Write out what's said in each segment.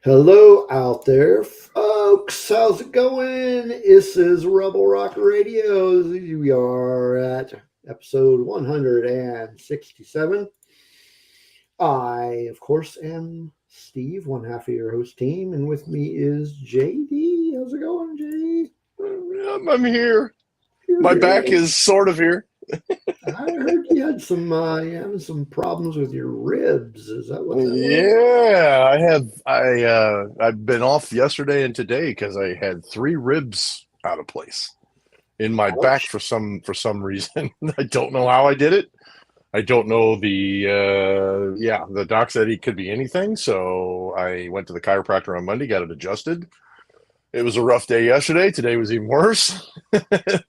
Hello out there, folks. How's it going? This is Rebel Rock Radio. We are at episode 167. I, of course, am Steve, one half of your host team, and with me is JD. How's it going, JD? I'm here. My back is sort of here. I heard you had having some problems with your ribs. Is that what that was? Yeah, I've been off yesterday and today because I had 3 ribs out of place in my back for some reason. I don't know how I did it. I don't know the doc said it could be anything, so I went to the chiropractor on Monday, got it adjusted. It was a rough day yesterday. Today was even worse.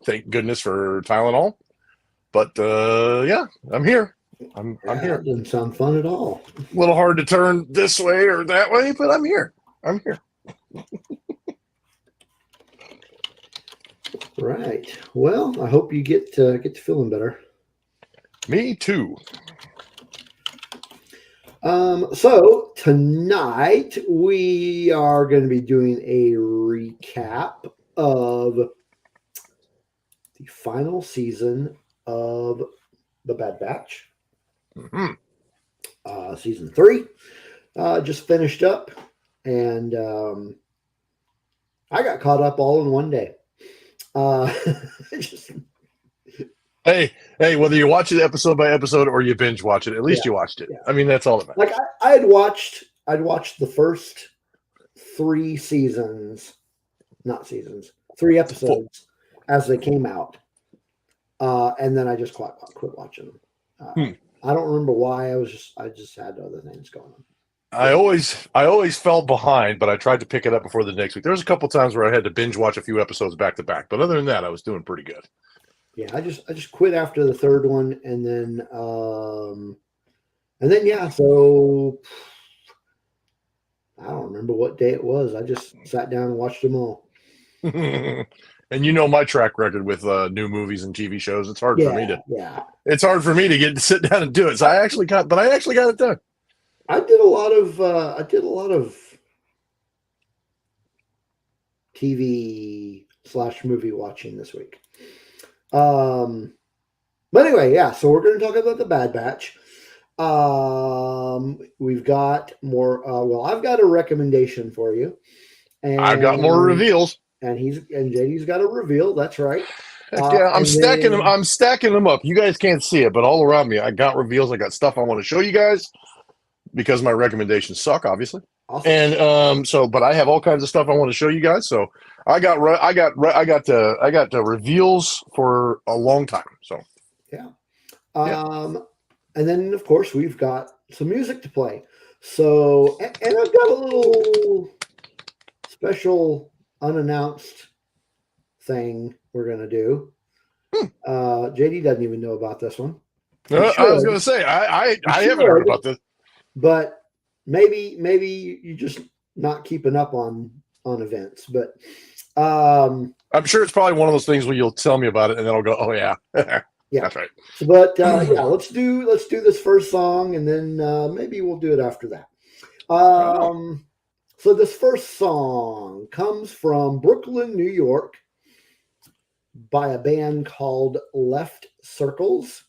Thank goodness for Tylenol. But I'm here. I'm here. It doesn't sound fun at all. A little hard to turn this way or that way, but I'm here. Right. Well, I hope you get to feeling better. Me too. So tonight we are going to be doing a recap of the final season of The Bad Batch. Mm-hmm. Season 3 just finished up, and I got caught up all in one day. Hey, whether you watch it episode by episode or you binge watch it, at least you watched it. Yeah. I mean, that's all that matters. Like I'd watched the first 3 seasons, not seasons, 3 episodes as they came out. And then I just quit watching them. I don't remember why. I just had other things going on. I always fell behind, but I tried to pick it up before the next week. There was a couple times where I had to binge watch a few episodes back to back, but other than that, I was doing pretty good. Yeah, I just quit after the 3rd one, and then so I don't remember what day it was. I just sat down and watched them all. And you know my track record with new movies and TV shows. It's hard for me to. Yeah. It's hard for me to sit down and do it. So I actually got it done. I did a lot of TV/movie watching this week. But anyway, yeah. So we're going to talk about the Bad Batch. We've got more. I've got a recommendation for you, and I've got more reveals. And JD's got a reveal. That's right. Yeah, I'm stacking them. I'm stacking them up. You guys can't see it, but all around me, I got reveals. I got stuff I want to show you guys because my recommendations suck, obviously. Awesome. And but I have all kinds of stuff I want to show you guys. So I got the reveals for a long time. So yeah. And then of course we've got some music to play. So and I've got a little special unannounced thing we're going to do. JD doesn't even know about this one. I was going to say, I haven't heard about this. But maybe you're just not keeping up on events. But I'm sure it's probably one of those things where you'll tell me about it and then I'll go, oh, yeah. Yeah, that's right. But let's do this first song, and then maybe we'll do it after that. So this first song comes from Brooklyn, New York, by a band called Left Circles.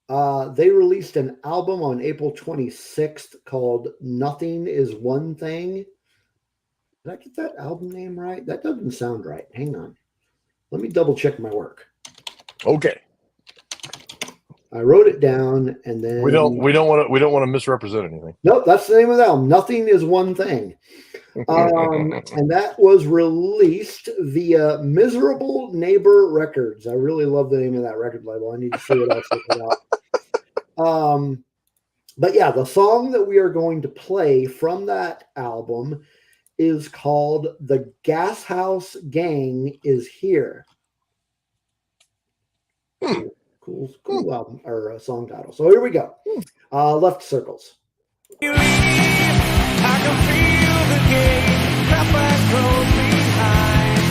They released an album on April 26th called Nothing Is One Thing. Did I get that album name right? That doesn't sound right. Hang on. Let me double check my work. Okay. I wrote it down, and then we don't want to misrepresent anything. Nope, that's the name of the album. Nothing Is One Thing. And that was released via Miserable Neighbor Records. I really love the name of that record label. I need to see what else they put out. But yeah, the song that we are going to play from that album is called "The Gas House Gang Is Here." Cool album or song title. So here we go. Left Circles. You leave, I can feel the gate, that back road behind.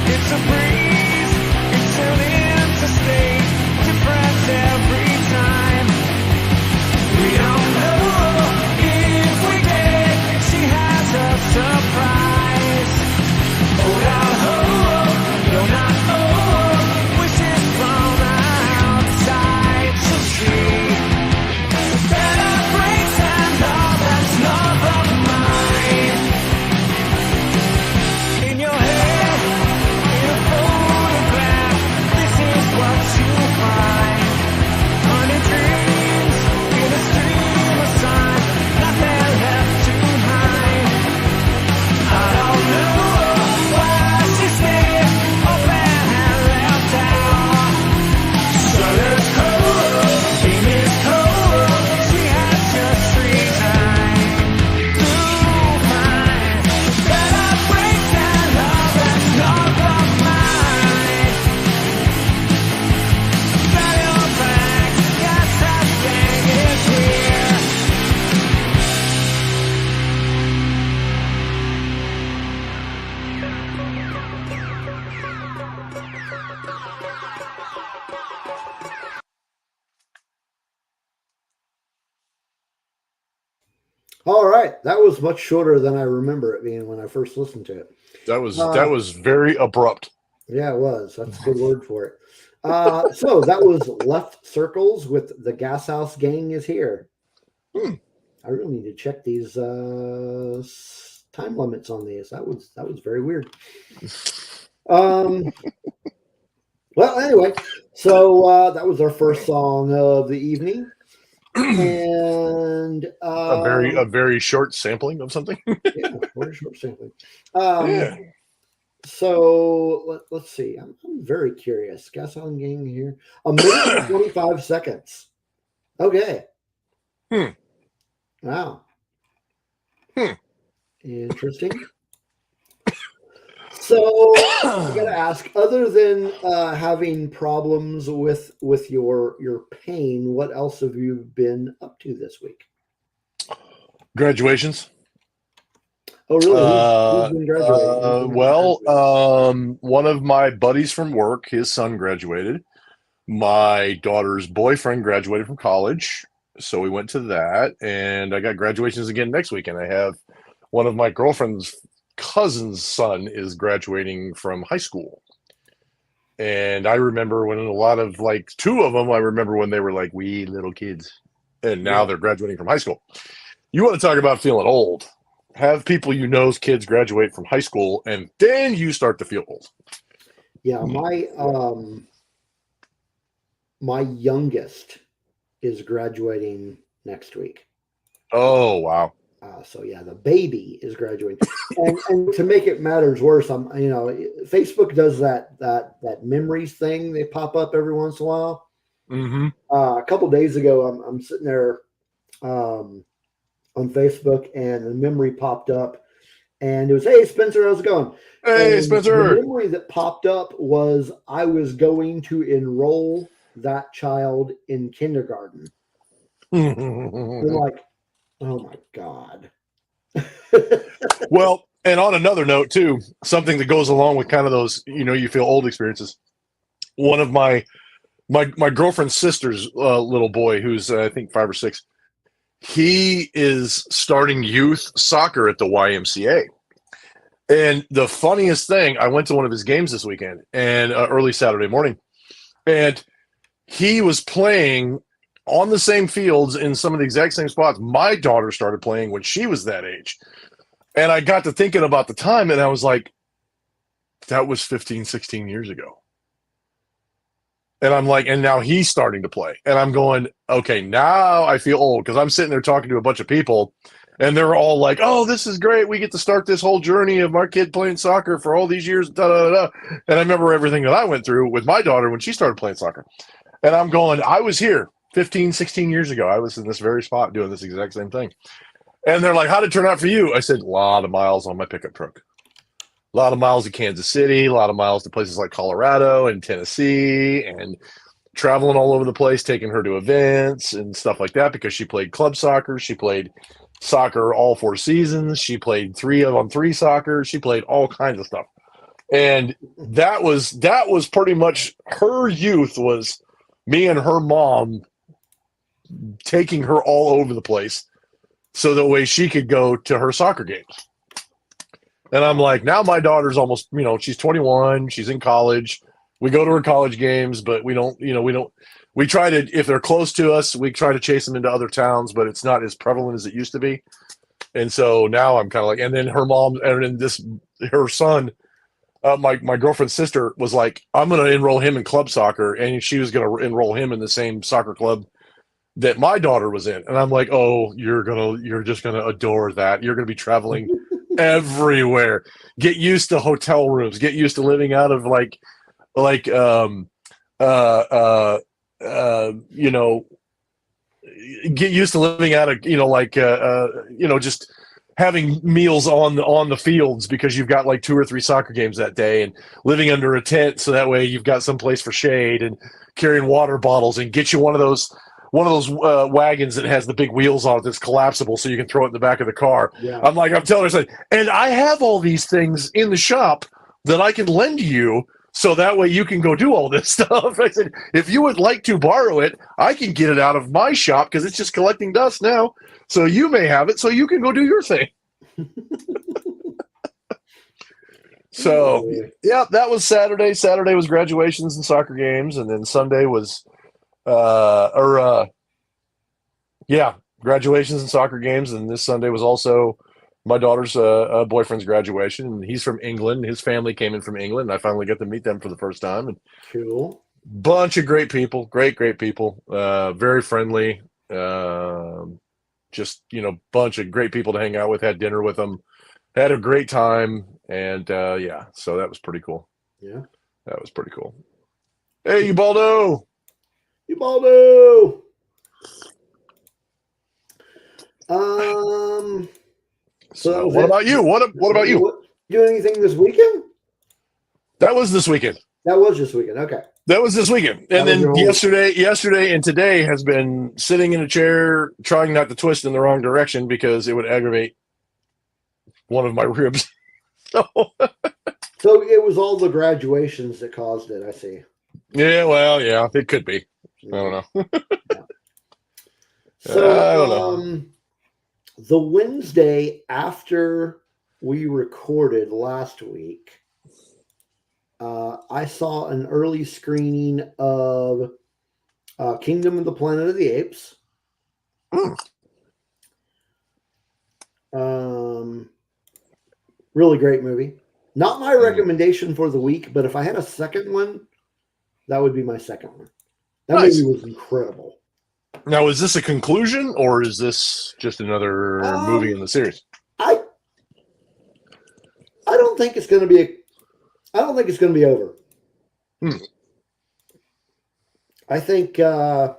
It's a breeze, it's an interstate, different every time. We don't know if we get All right, that was much shorter than I remember it being when I first listened to it. That was very abrupt. Yeah, it was. That's a good word for it. So that was Left Circles with The Gas House Gang is Here. I really need to check these time limits on these. That was very weird. Well, anyway, so that was our first song of the evening, and a very short sampling of something. yeah, very short sampling. Yeah. So let's see. I'm very curious. Gas House Gang here. A minute and 25 seconds. Okay. Wow. Interesting. So I gotta ask, other than having problems with your pain, what else have you been up to this week? Graduations. Oh, really? Who's been graduating? One of my buddies from work, his son graduated. My daughter's boyfriend graduated from college. So we went to that, and I got graduations again next week. And I have one of my girlfriend's cousin's son is graduating from high school. And I remember when a lot of two of them, I remember when they were like wee little kids, and now they're graduating from high school. You want to talk about feeling old? Have people you know's kids graduate from high school, and then you start to feel old. Yeah, my youngest is graduating next week. Oh, wow. So yeah, the baby is graduating, and to make it matters worse, Facebook does that memories thing. They pop up every once in a while. Mm-hmm. A couple days ago, I'm sitting there on Facebook, and the memory popped up, and it was, "Hey Spencer, how's it going?" Hey, and Spencer. The memory that popped up was I was going to enroll that child in kindergarten. I'm like, oh my God. Well, and on another note too, something that goes along with kind of those, you feel old experiences. One of my girlfriend's sister's little boy, who's I think 5 or 6, he is starting youth soccer at the YMCA. And the funniest thing, I went to one of his games this weekend, and early Saturday morning, and he was playing on the same fields in some of the exact same spots my daughter started playing when she was that age. And I got to thinking about the time, and I was like, that was 15, 16 years ago. And I'm like, and now he's starting to play. And I'm going, okay, now I feel old, because I'm sitting there talking to a bunch of people, and they're all like, oh, this is great. We get to start this whole journey of our kid playing soccer for all these years. Da, da, da. And I remember everything that I went through with my daughter when she started playing soccer. And I'm going, I was here 15, 16 years ago. I was in this very spot doing this exact same thing. And they're like, how did it turn out for you? I said, a lot of miles on my pickup truck. A lot of miles to Kansas City, a lot of miles to places like Colorado and Tennessee, and traveling all over the place, taking her to events and stuff like that, because she played club soccer. She played soccer all 4 seasons. She played 3-on-3 soccer. She played all kinds of stuff. And that was pretty much her youth, was me and her mom taking her all over the place so that way she could go to her soccer games. And I'm like, now my daughter's almost, she's 21, she's in college. We go to her college games, but we try to, if they're close to us, we try to chase them into other towns, but it's not as prevalent as it used to be. And so now I'm kind of like, and then her mom, and then her son, my girlfriend's sister was like, I'm going to enroll him in club soccer. And she was going to enroll him in the same soccer club that my daughter was in. And I'm like, oh, you're just going to adore that. You're going to be traveling everywhere. Get used to hotel rooms, get used to living out of get used to living out of, just having meals on the fields, because you've got 2 or 3 soccer games that day, and living under a tent so that way you've got some place for shade, and carrying water bottles, and get you one of those wagons that has the big wheels on it that's collapsible so you can throw it in the back of the car. Yeah. I'm telling her, and I have all these things in the shop that I can lend you so that way you can go do all this stuff. I said, if you would like to borrow it, I can get it out of my shop because it's just collecting dust now. So you may have it, so you can go do your thing. So, yeah, that was Saturday. Saturday was graduations and soccer games, and then Sunday was, graduations and soccer games, and this Sunday was also my daughter's boyfriend's graduation, and he's from England. His family came in from England, and I finally got to meet them for the first time. And Cool. bunch of great people, great people, very friendly. Just bunch of great people to hang out with. Had dinner with them, had a great time, and so that was pretty cool. Yeah, that was pretty cool. Hey, Ubaldo! Ubaldo! So what about you? What about you? Doing anything this weekend? That was this weekend. That was this weekend. Okay. That was this weekend. And then yesterday and today has been sitting in a chair trying not to twist in the wrong direction because it would aggravate one of my ribs. So it was all the graduations that caused it, I see. Yeah, well, yeah, it could be. I don't know. Yeah. So I don't know. The Wednesday after we recorded last week, I saw an early screening of Kingdom of the Planet of the Apes. Really great movie. Not my recommendation for the week, but if I had a second one, that would be my second one. That movie was incredible. Now, is this a conclusion or is this just another movie in the series? I don't think it's going to be over. I think there's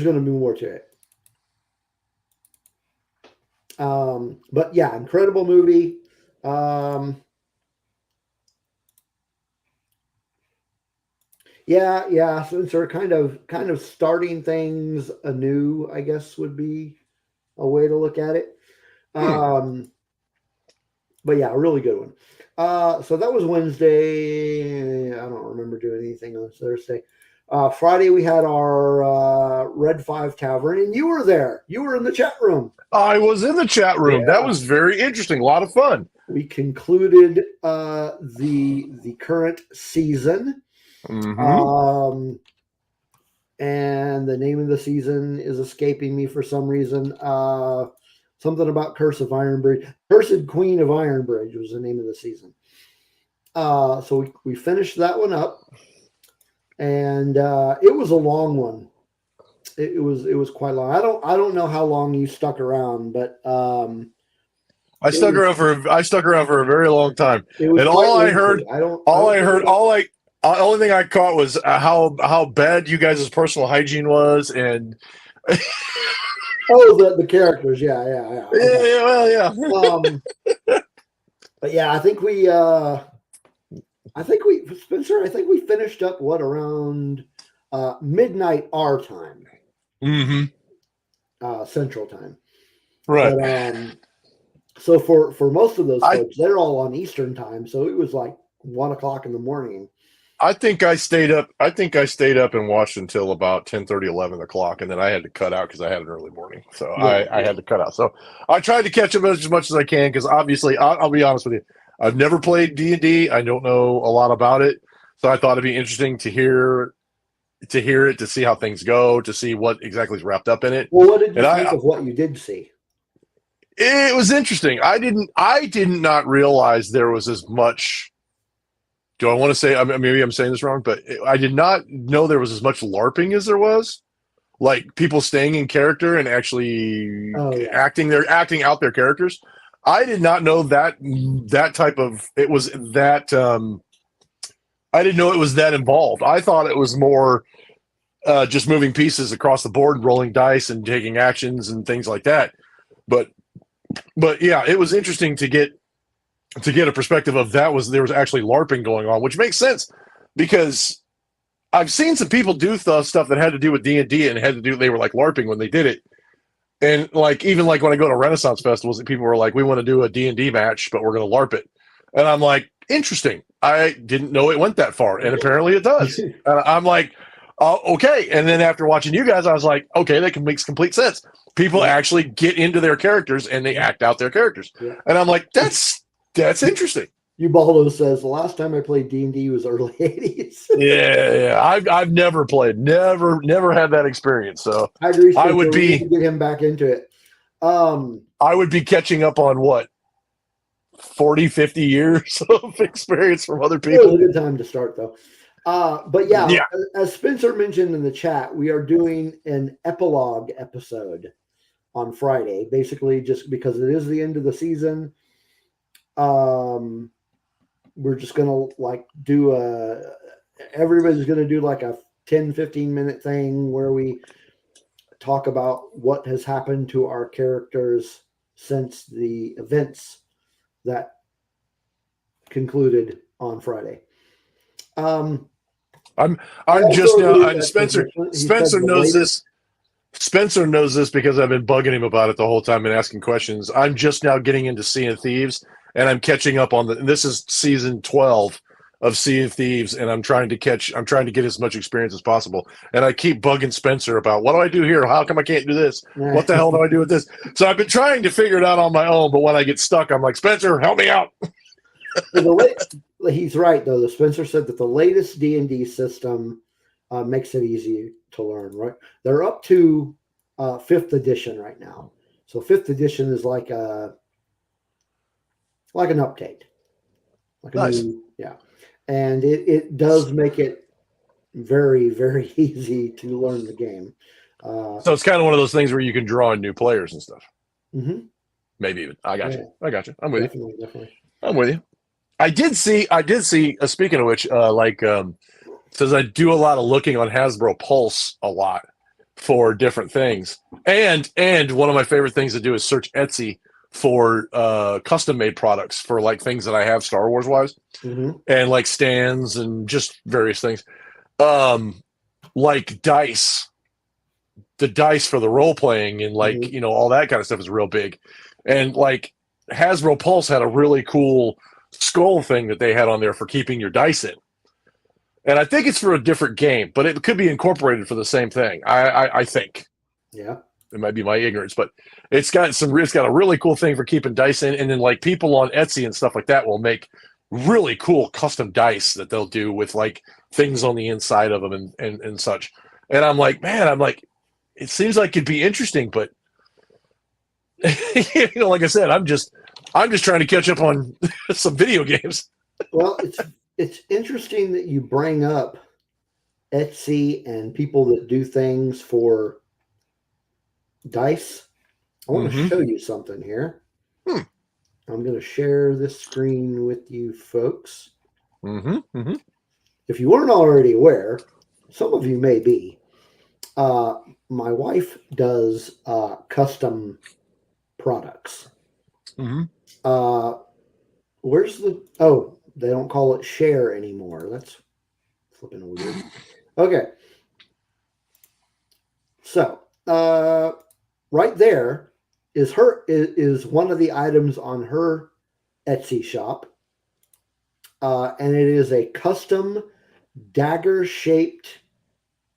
going to be more to it. But yeah, incredible movie. Yeah. So we're kind of starting things anew, I guess, would be a way to look at it. But yeah, a really good one. So that was Wednesday. I don't remember doing anything on Thursday. Friday we had our Red 5 Tavern, and you were there. You were in the chat room. I was in the chat room. Yeah. That was very interesting. A lot of fun. We concluded the current season. Mm-hmm. And the name of the season is escaping me for some reason. Something about Cursed Queen of Ironbridge was the name of the season. So we finished that one up, and it was a long one. It was quite long. I don't know how long you stuck around, but I stuck around for a very long time. And the only thing I caught was how bad you guys' personal hygiene was, and the characters, yeah. Okay. Yeah, well, yeah. But yeah, I think we finished up around midnight our time, Central Time, right? But, so for most of those folks, they're all on Eastern Time, so it was like 1 o'clock in the morning. I think I stayed up and watched until about 10:30, 11 o'clock, and then I had to cut out because I had an early morning. So I had to cut out. So I tried to catch up as much as I can because obviously, I'll be honest with you, I've never played D&D. I don't know a lot about it, so I thought it'd be interesting to hear it, to see how things go, to see what exactly is wrapped up in it. Well, what did you think of what you did see? It was interesting. I did not realize there was as much. Do I want to say, maybe I'm saying this wrong, but I did not know there was as much LARPing as there was. Like people staying in character and actually acting out their characters. I did not know that type of, it was that, I didn't know it was that involved. I thought it was more just moving pieces across the board, rolling dice and taking actions and things like that. But yeah, it was interesting to get a perspective of there was actually LARPing going on, which makes sense because I've seen some people do stuff that had to do with D&D and they were like LARPing when they did it. And even when I go to Renaissance festivals, people were like, we want to do a D&D match, but we're going to LARP it. And I'm like, interesting. I didn't know it went that far, and apparently it does. And I'm like, okay. And then after watching you guys, I was like, okay, that makes complete sense. People actually get into their characters and they act out their characters. Yeah. And I'm like, that's interesting. Ubaldo says the last time I played D&D was early 80s. Yeah. I've never played, never had that experience. So I agree. I would be get him back into it. I would be catching up on what, 40, 50 years of experience from other people. It was a good time to start, though. But yeah, as Spencer mentioned in the chat, we are doing an epilogue episode on Friday, basically just because it is the end of the season. We're just going to do everybody's going to do like a 10, 15 minute thing where we talk about what has happened to our characters since the events that concluded on Friday. I'm just now. Spencer knows this. Spencer knows this because I've been bugging him about it the whole time and asking questions. I'm just now getting into Sea of Thieves, and I'm catching up on this is season 12 of Sea of Thieves, and I'm trying to get as much experience as possible. And I keep bugging Spencer about what do I do here? How come I can't do this? What the hell do I do with this? So I've been trying to figure it out on my own, but when I get stuck, I'm like, Spencer, help me out. He's right, though. The Spencer said that the latest D&D system makes it easy to learn. Right, they're up to 5th edition right now. So 5th edition is like an update, nice. And it does make it very, very easy to learn the game. So it's kind of one of those things where you can draw in new players and stuff. Mm-hmm. Maybe even. I got you. I'm with you. Definitely. I'm with you. I did see. Speaking of which, says I do a lot of looking on Hasbro Pulse a lot for different things, and one of my favorite things to do is search Etsy for custom made products for like things that I have Star Wars wise, and like stands and just various things, like dice. The dice for the role playing and like all that kind of stuff is real big, and like Hasbro Pulse had a really cool skull thing that they had on there for keeping your dice in. And I think it's for a different game, but it could be incorporated for the same thing. I think. Yeah. It might be my ignorance, but it's got a really cool thing for keeping dice in. And then like people on Etsy and stuff like that will make really cool custom dice that they'll do with like things on the inside of them and such. And I'm like, it seems like it'd be interesting, but like I said, I'm just trying to catch up on some video games. Well, it's interesting that you bring up Etsy and people that do things for dice. I want to show you something here. I'm going to share this screen with you folks. If you weren't already aware, some of you may be. My wife does custom products. Where's they don't call it share anymore. That's flipping weird. Okay. So, right there is one of the items on her Etsy shop. And it is a custom dagger-shaped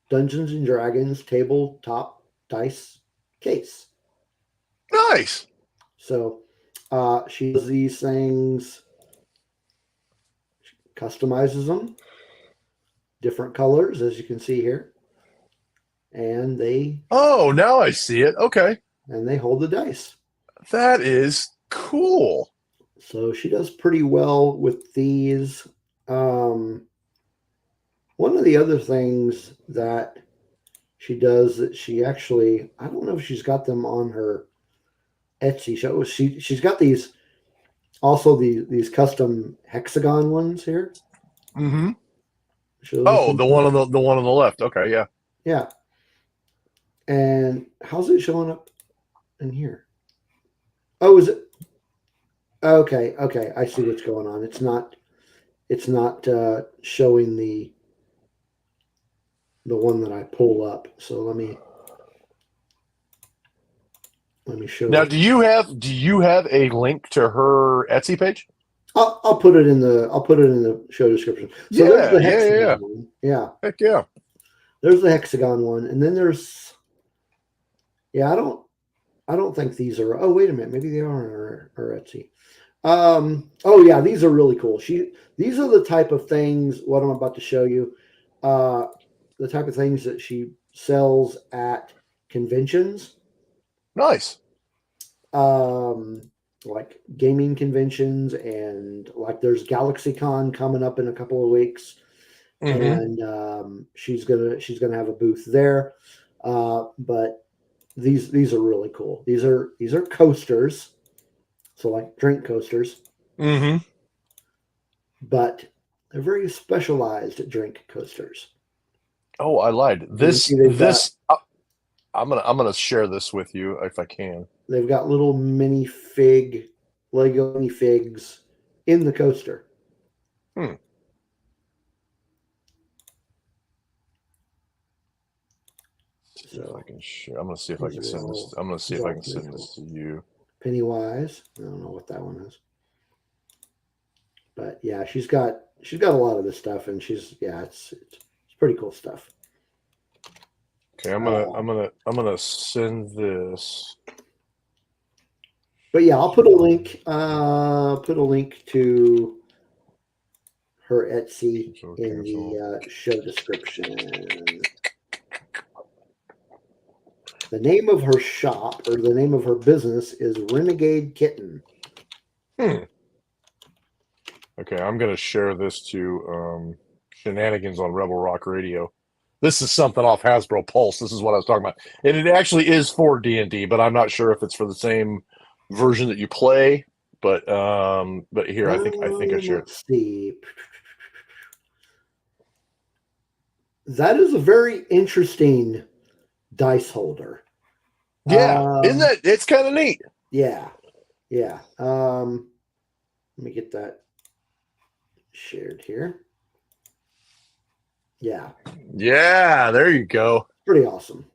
Dungeons and Dragons tabletop dice case. Nice. So, she does these things, customizes them, different colors, as you can see here. And they... Oh, now I see it. Okay. And they hold the dice. That is cool. So she does pretty well with these. One of the other things that she does that she actually... I don't know if she's got them on her Etsy show. She's got these... Also, these custom hexagon ones here. Oh, the one on the left. Okay, yeah. Yeah. And how's it showing up in here? Oh, is it? Okay. I see what's going on. It's not showing the one that I pull up. So let me show. Now, do you have a link to her Etsy page? I'll put it in the show description. So there's the hexagon one. Yeah. Heck yeah. There's the hexagon one, and then there's I don't think these are. Oh, wait a minute, maybe they are on our Etsy. Oh yeah, these are really cool. These are the type of things. What I'm about to show you, the type of things that she sells at conventions. Nice. Like gaming conventions, and like there's GalaxyCon coming up in a couple of weeks, and she's gonna have a booth there. But these are really cool. These are coasters, so like drink coasters. But they're very specialized drink coasters. Oh, I lied. I'm gonna share this with you if I can. They've got little Lego mini figs in the coaster. So I can share. I'm gonna see if I can send this. I'm gonna see if I can send this to you. Pennywise. I don't know what that one is. But yeah, she's got a lot of this stuff, and it's pretty cool stuff. Okay, I'm gonna send this. But yeah, I'll put a link. Put a link to her Etsy in the show description. The name of her shop, or the name of her business, is Renegade Kitten. Okay, I'm going to share this to Shenanigans on Rebel Rock Radio. This is something off Hasbro Pulse. This is what I was talking about. And it actually is for D&D, but I'm not sure if it's for the same version that you play. But here, I think I shared. Let's see. That is a very interesting dice holder. Yeah, isn't that? It's kind of neat. Yeah. Let me get that shared here. Yeah. There you go. Pretty awesome.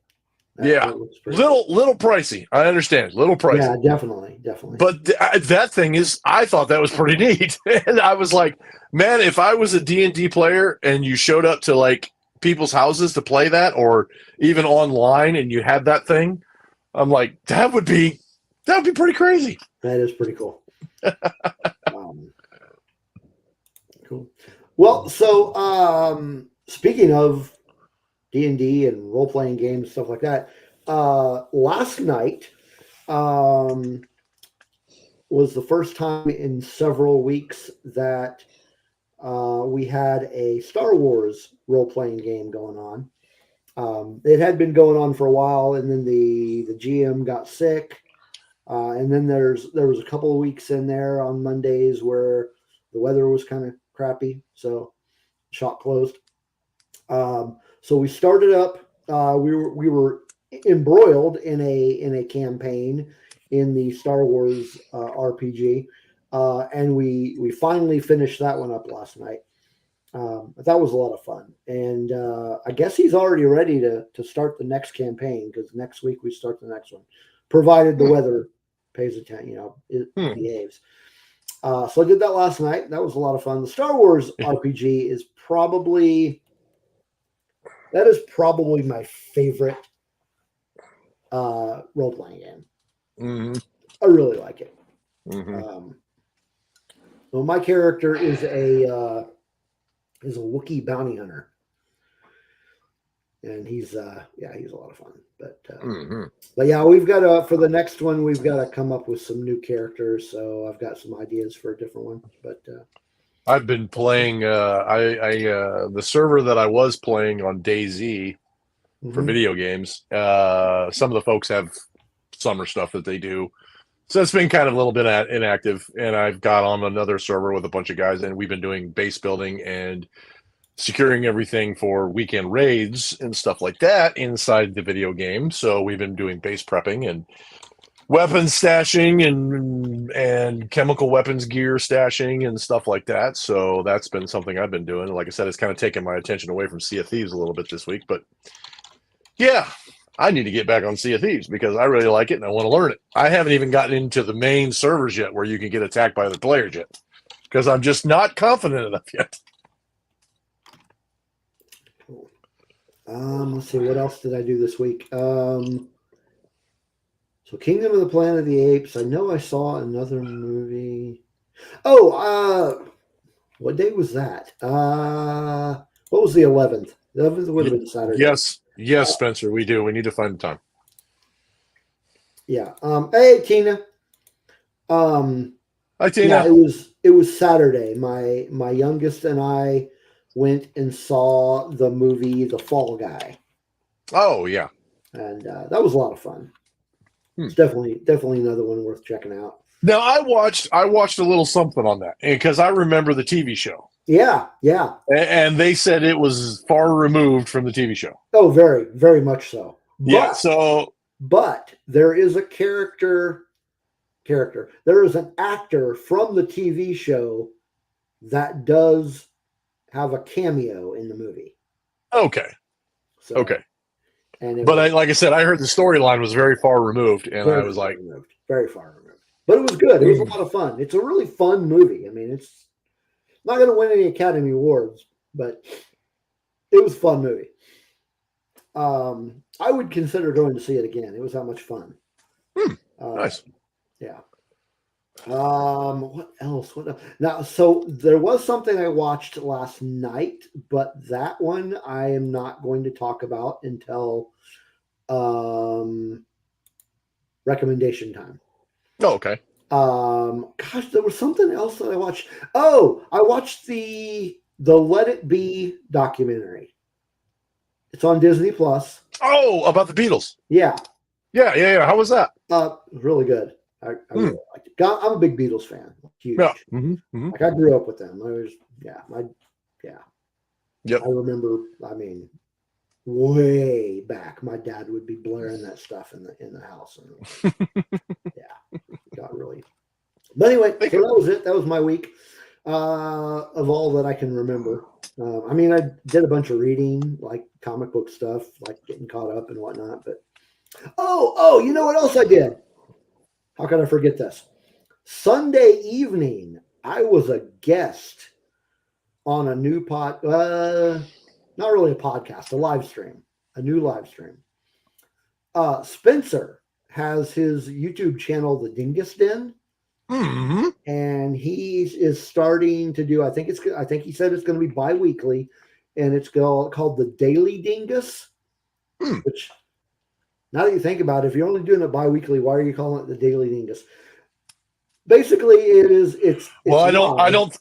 That little pricey. I understand. Little pricey. Yeah, definitely. But that thing is, I thought that was pretty neat, and I was like, man, if I was a D&D player and you showed up to like people's houses to play that, or even online, and you had that thing, I'm like, that would be pretty crazy. That is pretty cool. Cool. Well, so speaking of D&D and role-playing games, stuff like that, last night was the first time in several weeks that we had a Star Wars role-playing game going on. It had been going on for a while, and then the GM got sick, and then there was a couple of weeks in there on Mondays where the weather was kind of crappy, so shop closed. So we started up. We were embroiled in a campaign in the Star Wars RPG, and we finally finished that one up last night. That was a lot of fun, and I guess he's already ready to start the next campaign, because next week we start the next one, provided the weather pays attention, it behaves. So I did that last night. That was a lot of fun. The Star Wars RPG is probably my favorite role-playing game. I really like it. Well, my character is a Wookiee bounty hunter, and he's a lot of fun. But yeah, we've got for the next one, we've got to come up with some new characters. So I've got some ideas for a different one. But I've been playing. The server that I was playing on DayZ for video games. Some of the folks have summer stuff that they do, so it's been kind of a little bit inactive. And I've got on another server with a bunch of guys, and we've been doing base building and securing everything for weekend raids and stuff like that inside the video game. So we've been doing base prepping and weapons stashing and chemical weapons gear stashing and stuff like that. So that's been something I've been doing. Like I said, it's kind of taken my attention away from Sea of Thieves a little bit this week. But yeah, I need to get back on Sea of Thieves because I really like it and I want to learn it. I haven't even gotten into the main servers yet where you can get attacked by other players yet. because I'm just not confident enough yet. Let's see, what else did I do this week? So Kingdom of the Planet of the Apes. I know I saw another movie. Oh, what day was that? What was the 11th? The 11th would have been Saturday. Yes, Spencer, we do. We need to find the time. Yeah. Hey, Tina. Hi, Tina. Yeah, it was Saturday. My youngest and I went and saw the movie The Fall Guy. Oh, yeah. And that was a lot of fun. It's definitely another one worth checking out. Now, I watched a little something on that because I remember the TV show. Yeah. And they said it was far removed from the TV show. Oh, very, very much so. But there is a character. There is an actor from the TV show that does have a cameo in the movie. Okay. So, okay. But like I said, I heard the storyline was very far removed, and I was like, very far removed. But it was good. It was a lot of fun. It's a really fun movie. I mean, it's not going to win any Academy Awards, but it was a fun movie. I would consider going to see it again. It was that much fun. Nice. Yeah. What else? Now, so there was something I watched last night, but that one I am not going to talk about until recommendation time. Oh, okay. Gosh, there was something else that I watched. Oh, I watched the Let It Be documentary. It's on Disney Plus. Oh, about the Beatles. Yeah. How was that? Really good. I really liked it. I'm a big Beatles fan. Huge. Yeah. Like I grew up with them. Yep. I remember. I mean, way back, my dad would be blaring that stuff in the house, and got really. But anyway, so that was it. That was my week of all that I can remember. I mean, I did a bunch of reading, like comic book stuff, like getting caught up and whatnot. But you know what else I did? How can I forget this? Sunday evening, I was a guest on a new not really a podcast, a new live stream. Spencer has his YouTube channel, The Dingus Den. Mm-hmm. And he is starting to do, I think he said it's going to be bi-weekly, and it's called The Daily Dingus, which, now that you think about it, if you're only doing it bi-weekly, why are you calling it The Daily Dingus? Basically, it's well, I don't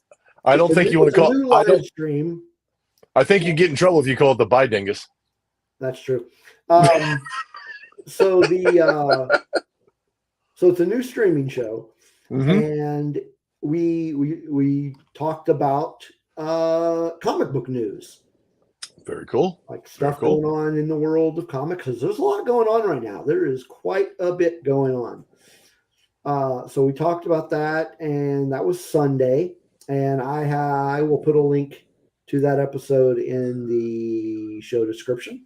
think you want to call it live stream. I think you get in trouble if you call it the bi-dingus. That's true. So it's a new streaming show. Mm-hmm. And we talked about comic book news. Very cool. Like stuff going on in the world of comics, because there's a lot going on right now. There is quite a bit going on. So we talked about that, and that was Sunday. And I will put a link to that episode in the show description.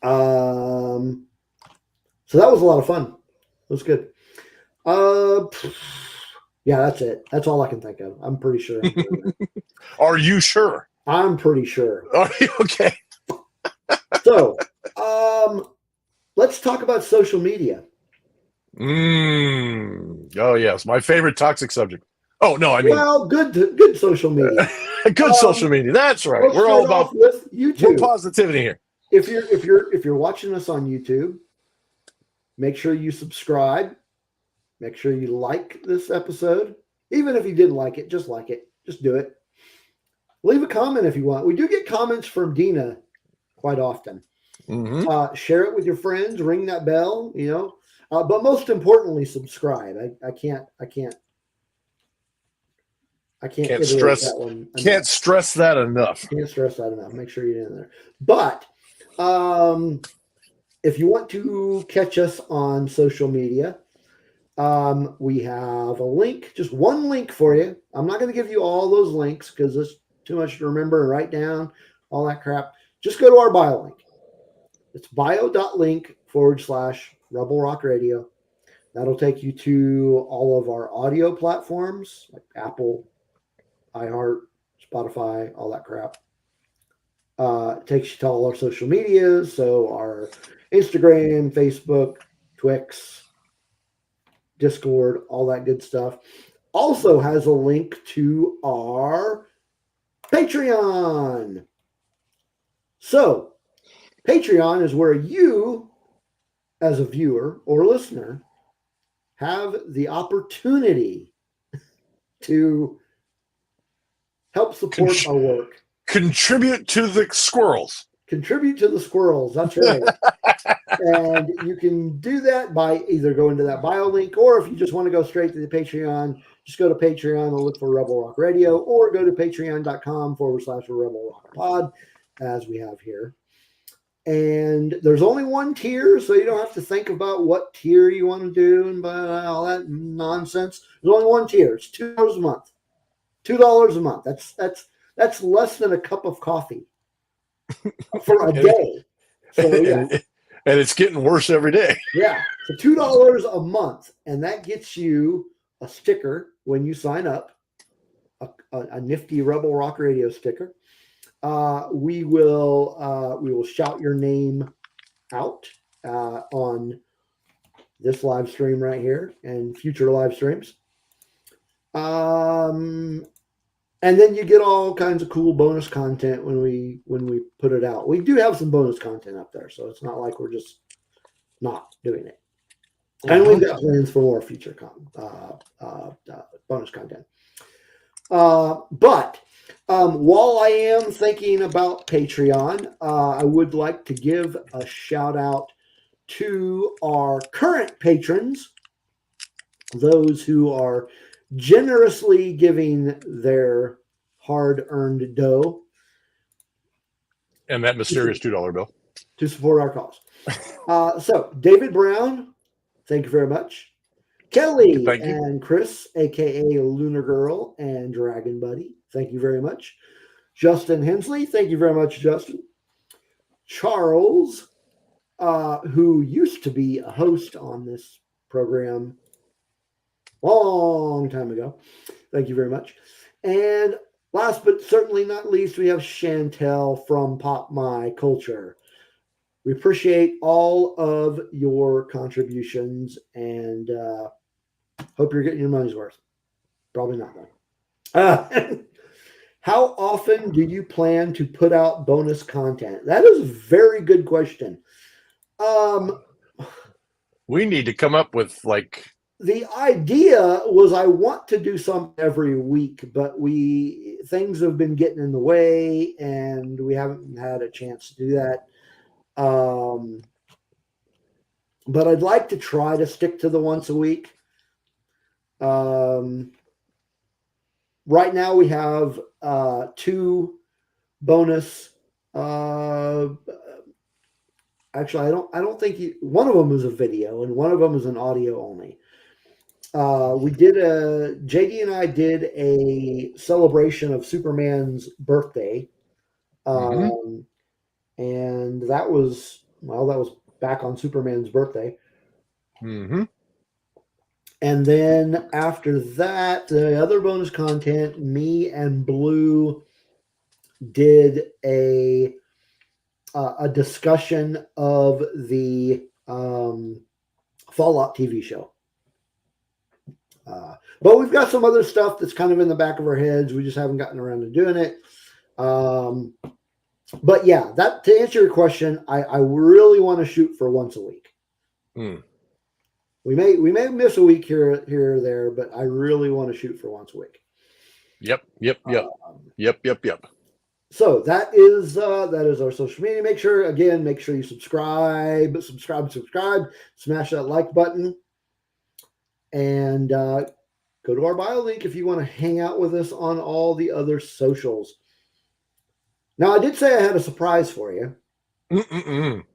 So that was a lot of fun. It was good. Yeah, that's it. That's all I can think of. I'm pretty sure. Are you sure? I'm pretty sure. Are you okay? So, let's talk about social media. Oh yes, my favorite toxic subject. Oh no, I mean, well, good social media. Good social media. That's right. We're all about with YouTube. We're positivity here. If you're watching us on YouTube, make sure you subscribe. Make sure you like this episode. Even if you didn't like it, just like it. Just do it. Leave a comment if you want. We do get comments from Dina quite often. Mm-hmm. Share it with your friends. Ring that bell. But most importantly, subscribe. I can't stress that one. Can't stress that enough. Can't stress that enough. Make sure you're in there. But if you want to catch us on social media, we have a link, just one link for you. I'm not going to give you all those links because it's too much to remember and write down, all that crap. Just go to our bio link. It's bio.link/Rebel Rock Radio. That'll take you to all of our audio platforms like Apple iHeart, Spotify, all that crap. It takes you to all our social medias, so our Instagram, Facebook, Twix, Discord, all that good stuff. Also has a link to our Patreon. So, Patreon is where you, as a viewer or listener, have the opportunity to help support our work. Contribute to the squirrels. Contribute to the squirrels. That's right. And you can do that by either going to that bio link, or if you just want to go straight to the Patreon, just go to Patreon and look for Rebel Rock Radio, or go to patreon.com/Rebel Rock Pod, as we have here. And there's only one tier, so you don't have to think about what tier you want to do and all that nonsense. There's only one tier. It's $2 a month. $2 a month. That's less than a cup of coffee for a day. So yeah. And it's getting worse every day. Yeah. So $2 a month, and that gets you a sticker when you sign up, a nifty Rebel Rock Radio sticker. We will shout your name out on this live stream right here and future live streams. And then you get all kinds of cool bonus content when we put it out. We do have some bonus content up there, so it's not like we're just not doing it. And we've got plans for more future bonus content. But while I am thinking about Patreon, I would like to give a shout out to our current patrons, those who are generously giving their hard-earned dough. And that mysterious $2 bill. To support our cause. So, David Brown, thank you very much. Kelly Thank you. and Chris, a.k.a. Lunar Girl and Dragon Buddy, thank you very much. Justin Hensley, thank you very much, Justin. Charles, who used to be a host on this program long time ago. Thank you very much. And last but certainly not least, we have Chantel from Pop My Culture. We appreciate all of your contributions and hope you're getting your money's worth. Probably not, though. How often do you plan to put out bonus content? That is a very good question. We need to come up with the idea was I want to do something every week, but things have been getting in the way and we haven't had a chance to do that. But I'd like to try to stick to the once a week. Right now we have 2 bonus. Actually, I don't think one of them is a video and one of them is an audio only. JD and I did a celebration of Superman's birthday. And that was back on Superman's birthday. Mm-hmm. And then after that, the other bonus content, me and Blue did a discussion of the Fallout TV show. But we've got some other stuff that's kind of in the back of our heads. We just haven't gotten around to doing it. But yeah, to answer your question, I really want to shoot for once a week. We may miss a week here or there, but I really want to shoot for once a week. Yep. So that is our social media. Make sure you subscribe. Smash that like button, and go to our bio link if you want to hang out with us on all the other socials. Now, I did say I had a surprise for you.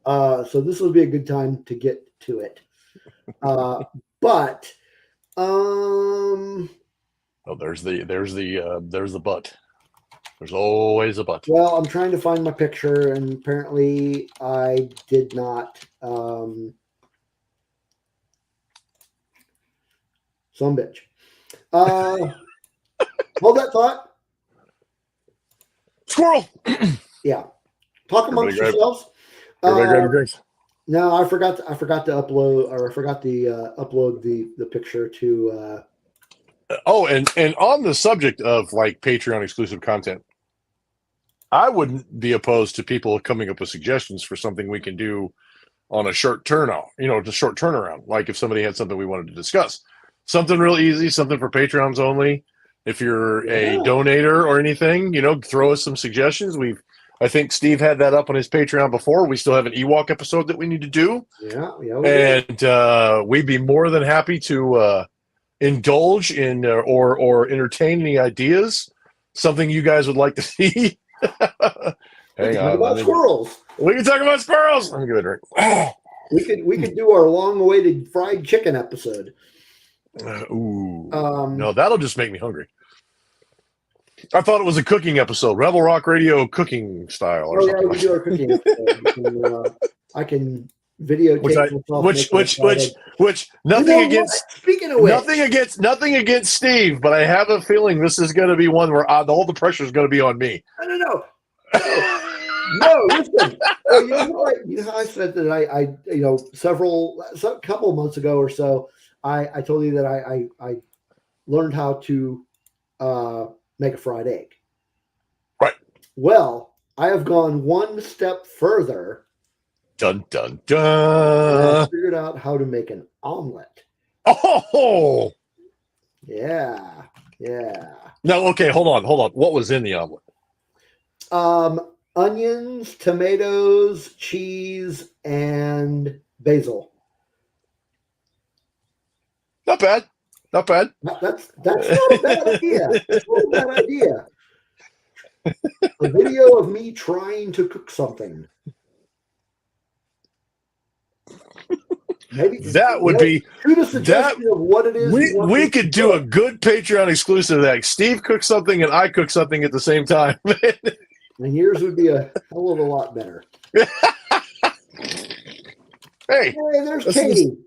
So this will be a good time to get to it. But there's the but. There's always a but. Well, I'm trying to find my picture, and apparently I did not. Some bitch. Hold that thought. squirrel. Yeah. Talk amongst yourselves. Everybody grab your drinks. No, I forgot to upload, or I forgot to upload the picture to. Oh, and on the subject of like Patreon exclusive content, I wouldn't be opposed to people coming up with suggestions for something we can do on a short turnout, just short turnaround. Like if somebody had something we wanted to discuss, something real easy, something for Patreons only. If you're a donator or anything, throw us some suggestions. I think Steve had that up on his Patreon before. We still have an Ewok episode that we need to do. Yeah. And we'd be more than happy to indulge in or entertain any ideas, something you guys would like to see. Hang on. About squirrels. We can talk about squirrels. Let me give it a drink. We could do our long-awaited fried chicken episode. Ooh. No, that'll just make me hungry. I thought it was a cooking episode, Rebel Rock Radio cooking style. Or something. Yeah, we do our cooking episode. I can videotape myself. Which nothing against. What? Speaking of which, nothing against Steve, but I have a feeling this is going to be one where all the pressure is going to be on me. No. Listen. You know how I said that I a couple of months ago or so, I told you that I learned how to make a fried egg. Right. Well, I have gone one step further. Dun dun dun. I figured out how to make an omelet. Oh. Yeah. No, okay, hold on. What was in the omelet? Onions, tomatoes, cheese, and basil. Not bad. That's not a bad idea. That's not a bad idea. A video of me trying to cook something. Maybe that would be shoot a suggestion of what it is. We could do a good Patreon exclusive that Steve cooks something and I cook something at the same time. And yours would be a hell of a lot better. Hey, there's Katie.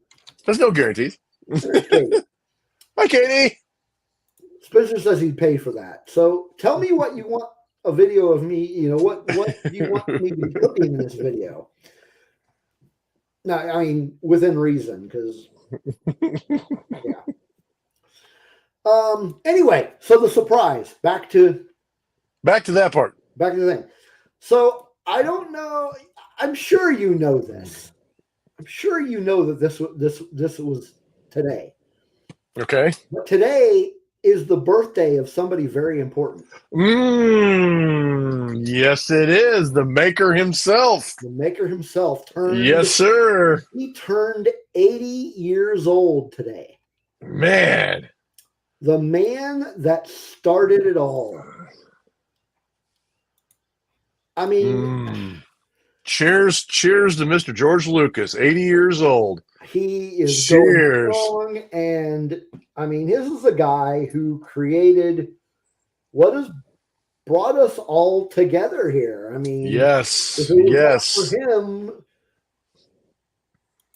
There's no guarantees. There's Katie. Hi, Katie. Spencer says he'd pay for that. So tell me what you want a video of me. What you want me to be cooking in this video. No, I mean within reason, because yeah. Anyway, so the surprise. Back to that part. Back to the thing. So I don't know. I'm sure you know this. I'm sure you know that this was today. Okay. But today is the birthday of somebody very important. Yes, it is. The maker himself. The maker himself turned. Yes, sir. He turned 80 years old today. Man. The man that started it all. I mean, cheers to Mr. George Lucas, 80 years old. He is going strong, and I mean, this is a guy who created what has brought us all together here. I mean, yes. For him,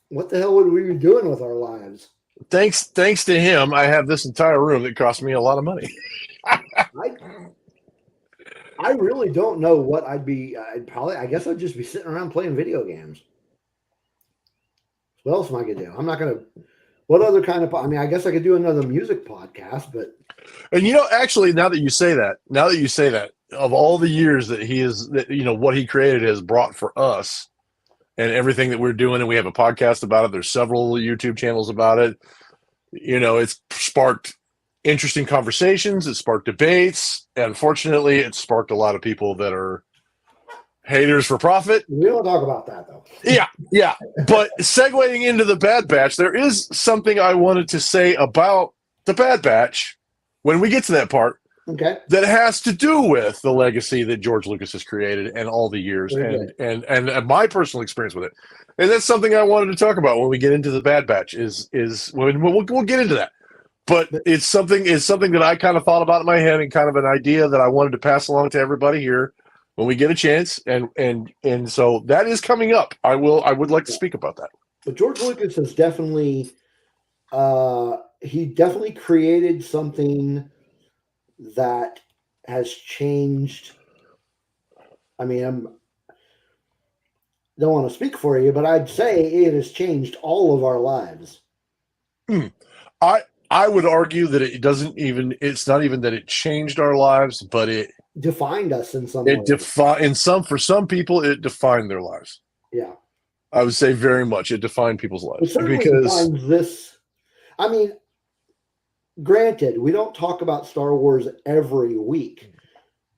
what the hell would we be doing with our lives? Thanks to him, I have this entire room that cost me a lot of money. I really don't know what I'd be. I guess I'd just be sitting around playing video games. What else am I going to do? I'm not going to. What other kind of? I mean, I guess I could do another music podcast, but. And actually, now that you say that, of all the years that he is, what he created has brought for us, and everything that we're doing, and we have a podcast about it. There's several YouTube channels about it. It's sparked interesting conversations. It sparked debates. And unfortunately, it sparked a lot of people that are haters for profit. We don't talk about that, though. Yeah. But segueing into the Bad Batch, there is something I wanted to say about the Bad Batch when we get to that part. Okay. That has to do with the legacy that George Lucas has created and all the years and my personal experience with it. And that's something I wanted to talk about when we get into the Bad Batch is when we'll get into that. But it's something that I kind of thought about in my head and kind of an idea that I wanted to pass along to everybody here when we get a chance. And so that is coming up. I would like to speak about that. But George Lucas has definitely he definitely created something that has changed I mean, don't want to speak for you, but I'd say it has changed all of our lives. I would argue that it doesn't even. It's not even that it changed our lives, but it Defined us in some way. For some people it defined their lives. Yeah, I would say very much it defined people's it lives certainly because defines this. I mean, granted, we don't talk about Star Wars every week,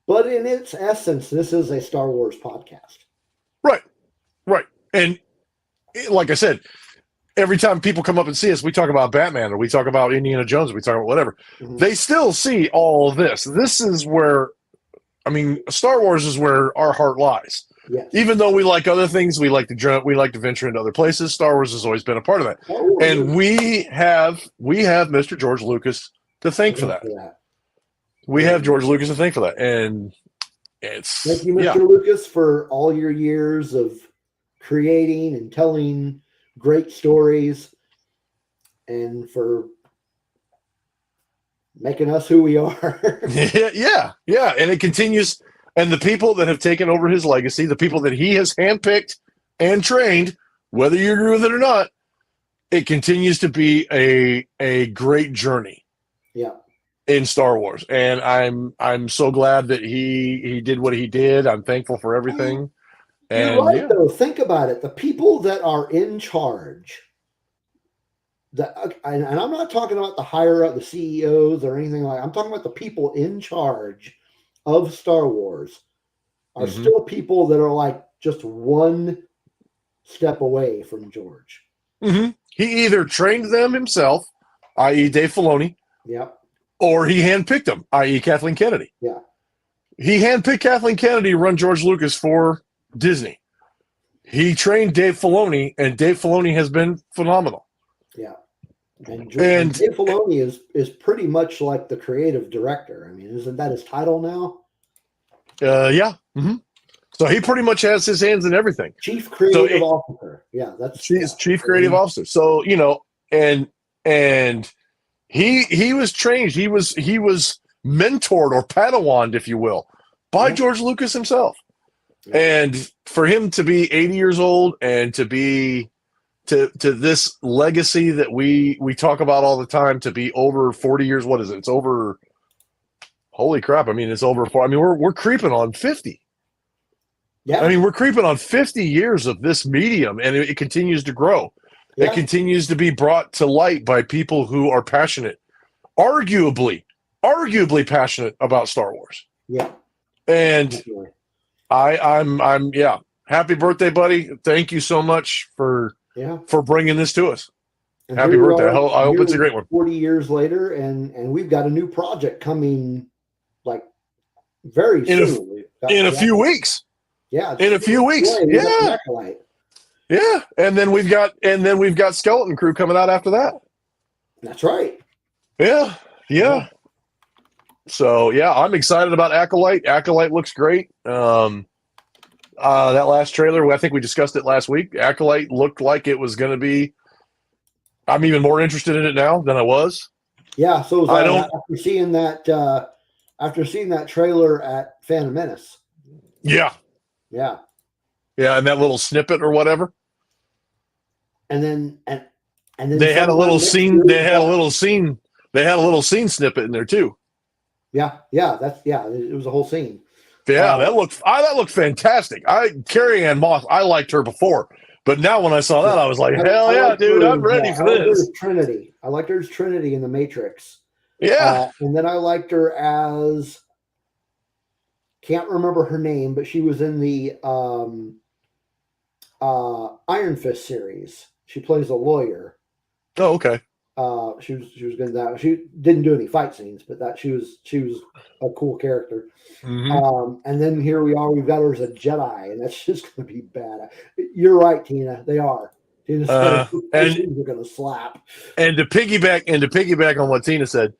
but in its essence, this is a Star Wars podcast. right, and like I said, every time people come up and see us, we talk about Batman or we talk about Indiana Jones, or we talk about whatever. Mhm. They still see all of this. This is where, I mean, Star Wars is where our heart lies. Yes. Even though we like other things, we like to venture into other places. Star Wars has always been a part of that, and we have Mr. George Lucas to thank for that. We have George Lucas to thank for that, and it's thank you, Mr. Lucas, for all your years of creating and telling great stories, and for making us who we are. yeah, and it continues. And the people that have taken over his legacy, the people that he has handpicked and trained, whether you agree with it or not, it continues to be a great journey. Yeah. In Star Wars. And I'm so glad that he did what he did. I'm thankful for everything. You're right, though. Think about it. The people that are in charge, and I'm not talking about the higher up, the CEOs or anything like that. I'm talking about the people in charge of Star Wars are still people that are like just one step away from George. Mm-hmm. He either trained them himself, i.e. Dave Filoni, or he handpicked them, i.e. Kathleen Kennedy. Yeah. He handpicked Kathleen Kennedy to run George Lucas for Disney. He trained Dave Filoni, and Dave Filoni has been phenomenal. Yeah. And Dave Filoni is pretty much like the creative director. I mean, isn't that his title now? Yeah. Mm-hmm. So he pretty much has his hands in everything. Chief Creative Officer. Yeah, that's Chief Creative Officer. So, you know, and he was changed. He was mentored or Padawanned, if you will, by George Lucas himself. Yeah. And for him to be 80 years old and to be to this legacy that we talk about all the time, to be over 40 years. What is it? It's over. Holy crap. I mean, it's over. I mean, we're creeping on 50. Yeah. I mean, we're creeping on 50 years of this medium, and it continues to grow. Yeah. It continues to be brought to light by people who are passionate, arguably passionate about Star Wars. Yeah. And definitely. I'm happy birthday, buddy. Thank you so much for bringing this to us. And happy birthday. I hope it's a great one. 40 years later, and we've got a new project coming like very soon. In a few weeks. Yeah. In a few weeks. Yeah. Yeah. And then we've got Skeleton Crew coming out after that. That's right. Yeah. Yeah. So yeah, I'm excited about Acolyte. Acolyte looks great. That last trailer, I think we discussed it last week. Acolyte looked like it was going to be. I'm even more interested in it now than I was. Yeah, so after seeing that trailer at Phantom Menace. Yeah. Yeah. Yeah, and that little snippet or whatever. And then they had a little scene. They had a little scene. They had a little scene snippet in there too. Yeah, it was a whole scene. Yeah, that looked fantastic. Carrie Ann Moss, I liked her before, but now when I saw that, I was like, hell yeah, dude, I'm ready for this. Trinity. I liked her as Trinity in The Matrix. Yeah. And then I liked her as, can't remember her name, but she was in the Iron Fist series. She plays a lawyer. Oh, okay. She was good at that. She didn't do any fight scenes, but that she was a cool character. Mm-hmm. And then here we are. We've got her as a Jedi, and that's just going to be bad. You're right, Tina. They are. And they're going to slap. And to piggyback on what Tina said,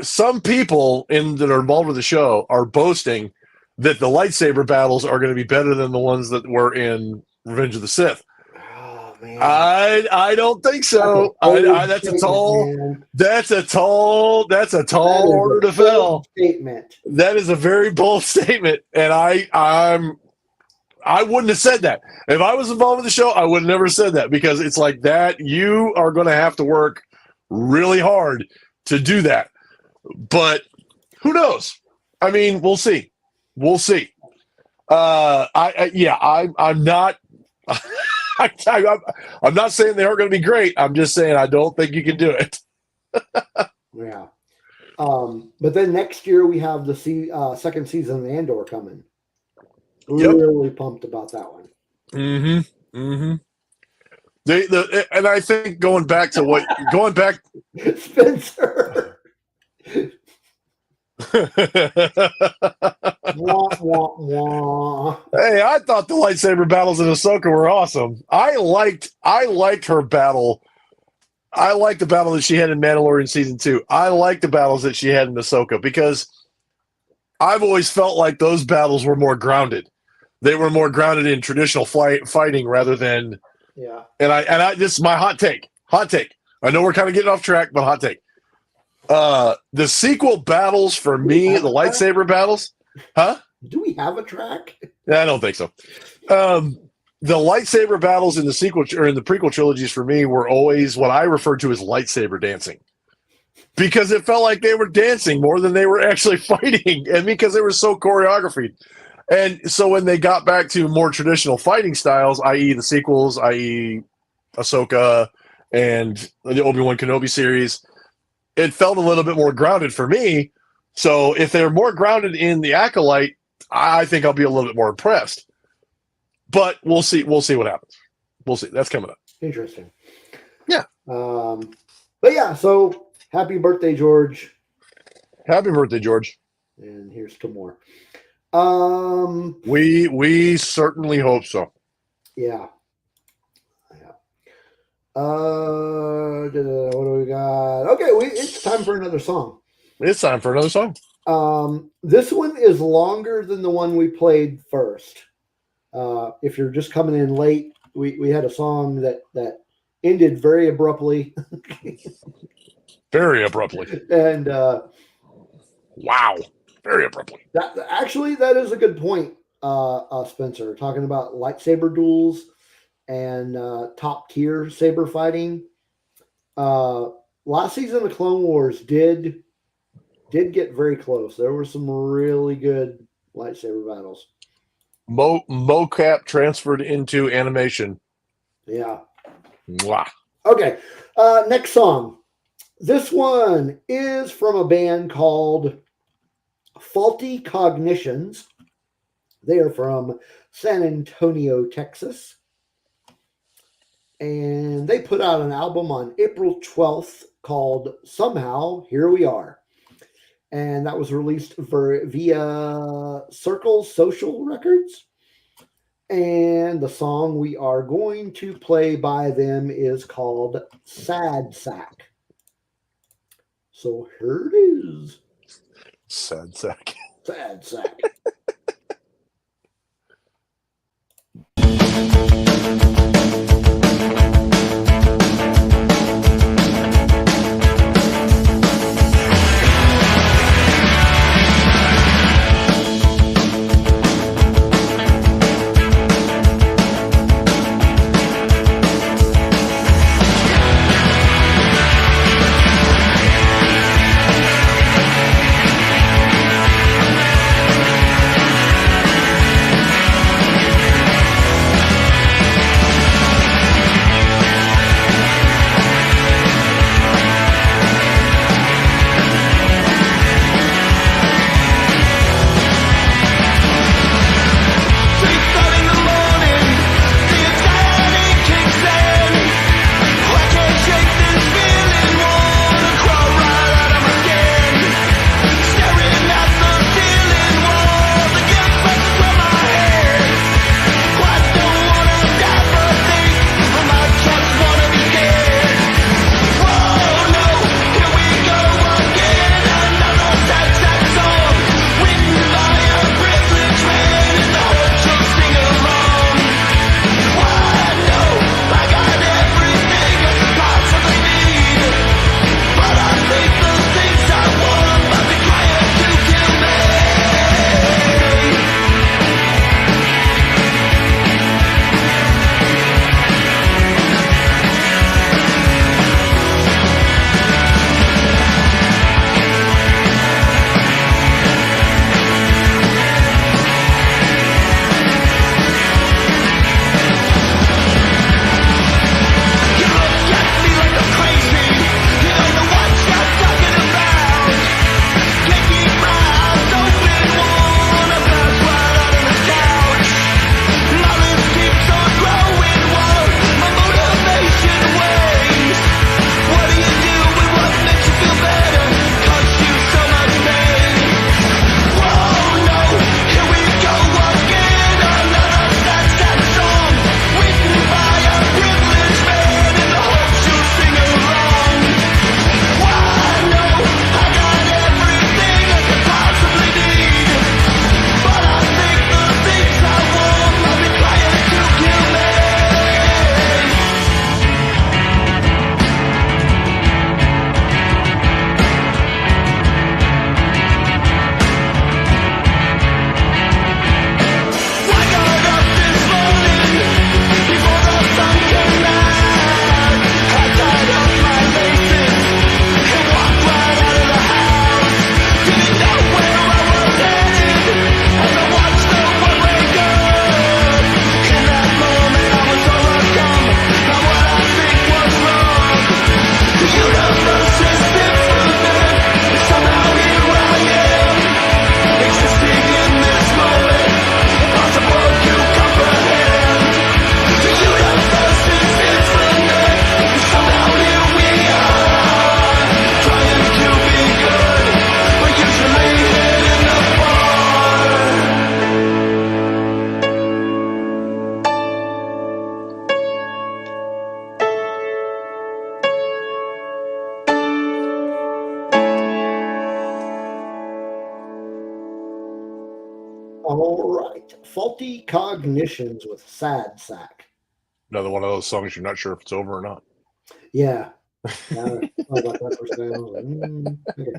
some people that are involved with the show are boasting that the lightsaber battles are going to be better than the ones that were in Revenge of the Sith. Oh, man. I don't think so. That's a tall order to fill. Statement. That is a very bold statement, and I wouldn't have said that if I was involved with the show. I would have never said that, because it's like that. You are going to have to work really hard to do that. But who knows? I mean, we'll see. We'll see. I'm not. I'm not saying they aren't going to be great. I'm just saying I don't think you can do it. Yeah. But then next year we have the second season of Andor coming. Really pumped about that one. Mm-hmm. Mm-hmm. And I think going back Spencer. Wah, wah, wah. Hey, I thought the lightsaber battles in Ahsoka were awesome. I liked her battle. I liked the battle that she had in Mandalorian season 2. I liked the battles that she had in Ahsoka, because I've always felt like those battles were more grounded. They were more grounded in traditional fighting rather than. Yeah. And I this is my hot take. Hot take. I know we're kind of getting off track, but hot take. The sequel battles for me, the lightsaber battles, huh? Do we have a track? I don't think so. The lightsaber battles in the sequel or in the prequel trilogies for me were always what I referred to as lightsaber dancing, because it felt like they were dancing more than they were actually fighting, and because they were so choreographed. And so when they got back to more traditional fighting styles, i.e. the sequels, i.e. Ahsoka and the Obi-Wan Kenobi series, it felt a little bit more grounded for me. So if they're more grounded in the Acolyte, I think I'll be a little bit more impressed. But we'll see. We'll see what happens. We'll see. That's coming up. Interesting. Yeah. But yeah, so happy birthday, George. Happy birthday, George. And here's two more. We certainly hope so. Yeah. What do we got? Okay, it's time for another song. It's time for another song. This one is longer than the one we played first. If you're just coming in late, we had a song that ended very abruptly. Very abruptly. And wow. Very abruptly. That is a good point, Spencer, talking about lightsaber duels and top tier saber fighting. Last season of Clone Wars did get very close. There were some really good lightsaber battles. Mocap transferred into animation. Yeah. Wow. Okay. Next song. This one is from a band called Faulty Cognitions. They are from San Antonio, Texas. And they put out an album on April 12th called Somehow Here We Are. And that was released via Circle Social Records. And the song we are going to play by them is called Sad Sack. So here it is. Sad sack. Sad sack. All right. Faulty Cognitions with Sad Sack. Another one of those songs you're not sure if it's over or not. Yeah. Yeah, I thought about that for a second. I was like,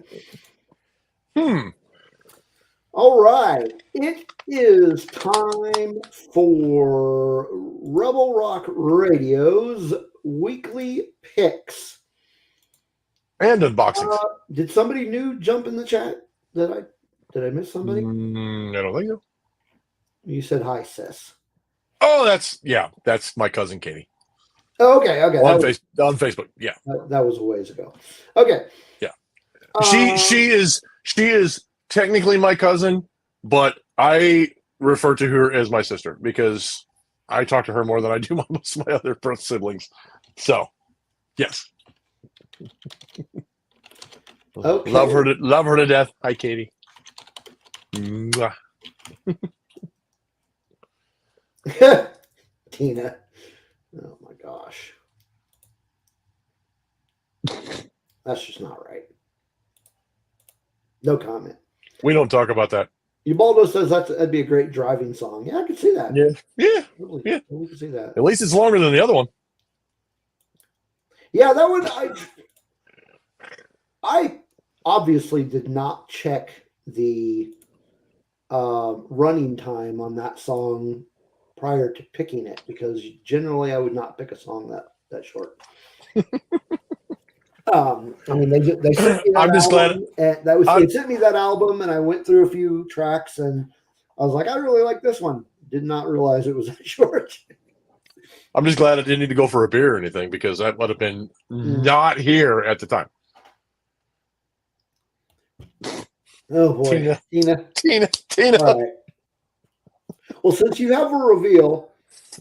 okay. All right. It is time for Rebel Rock Radio's weekly picks. And unboxings. Did somebody new jump in the chat? Did I miss somebody? I don't think so. You said hi, sis. Oh, that's my cousin Katie. Oh, okay. On Facebook. Yeah. That was a ways ago. Okay. Yeah. She is technically my cousin, but I refer to her as my sister because I talk to her more than I do most of my other siblings. So, yes. Okay. Love her to death. Hi, Katie. Mwah. Tina. Oh my gosh. That's just not right. No comment. We don't talk about that. Ubaldo says that'd be a great driving song. Yeah, I can see that. Yeah. We can see that. At least it's longer than the other one. Yeah, that would. I obviously did not check the running time on that song prior to picking it because generally I would not pick a song that short. I mean, they sent me that I'm just album, glad they sent me that album, and I went through a few tracks, and I was like, I really like this one. Did not realize it was that short. I'm just glad I didn't need to go for a beer or anything because that would have been not here at the time. Oh boy, Tina. All right. Well, since you have a reveal,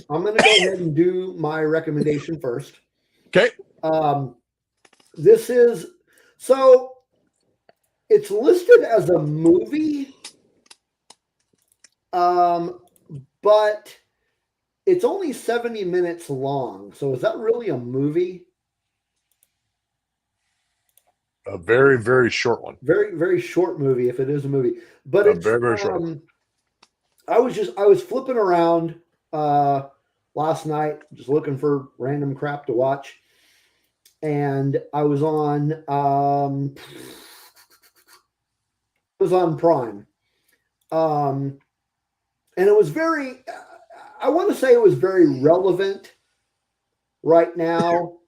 I'm going to go ahead and do my recommendation first. Okay. This is so it's listed as a movie, but it's only 70 minutes long. So is that really a movie? A very, very short one. Very, very short movie if it is a movie. But it's very, very short. I was flipping around last night just looking for random crap to watch. And I was on Prime. And it was very I want to say it was very relevant right now,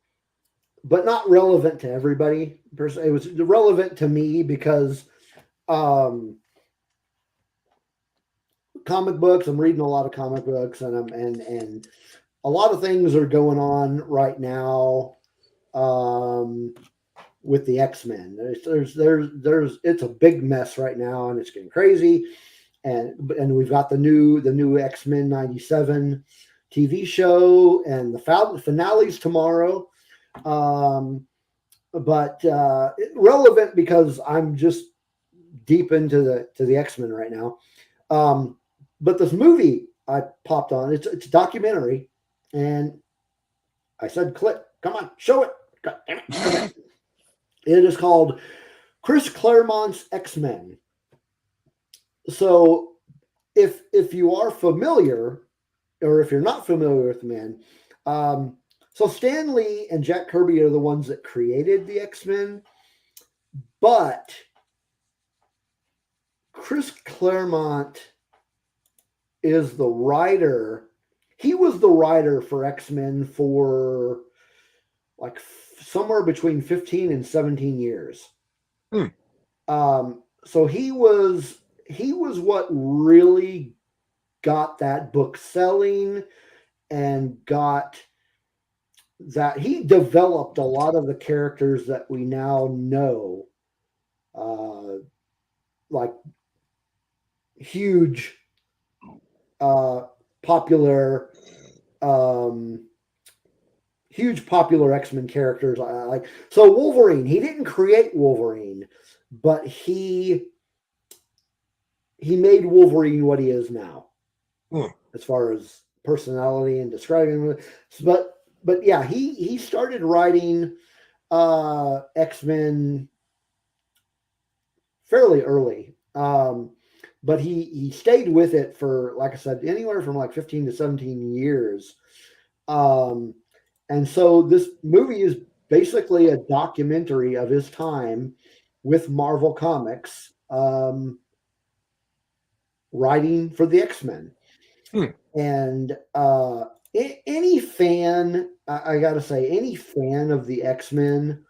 but not relevant to everybody. It was relevant to me because comic books, I'm reading a lot of comic books and a lot of things are going on right now with the X-Men. There's it's a big mess right now and it's getting crazy. And we've got the new X-Men 97 TV show and the finales tomorrow. But relevant because I'm just deep into the X-Men right now. But this movie I popped on, it's a documentary, and I said, "Click, come on, show it." God damn it. Okay. It is called Chris Claremont's X-Men. So if you are familiar, or if you're not familiar with the man, so Stan Lee and Jack Kirby are the ones that created the X-Men, but Chris Claremont is the writer. He was the writer for X-Men for like somewhere between 15 and 17 years. So he was what really got that book selling and got that. He developed a lot of the characters that we now know, like huge popular X-Men characters. Like, so Wolverine, he didn't create Wolverine, but he made Wolverine what he is now, as far as personality and describing him. But yeah, he started writing X-Men fairly early. but he stayed with it for, like I said, anywhere from like 15 to 17 years. And so this movie is basically a documentary of his time with Marvel Comics, writing for the X-Men. And any fan, I got to say, any fan of the X-Men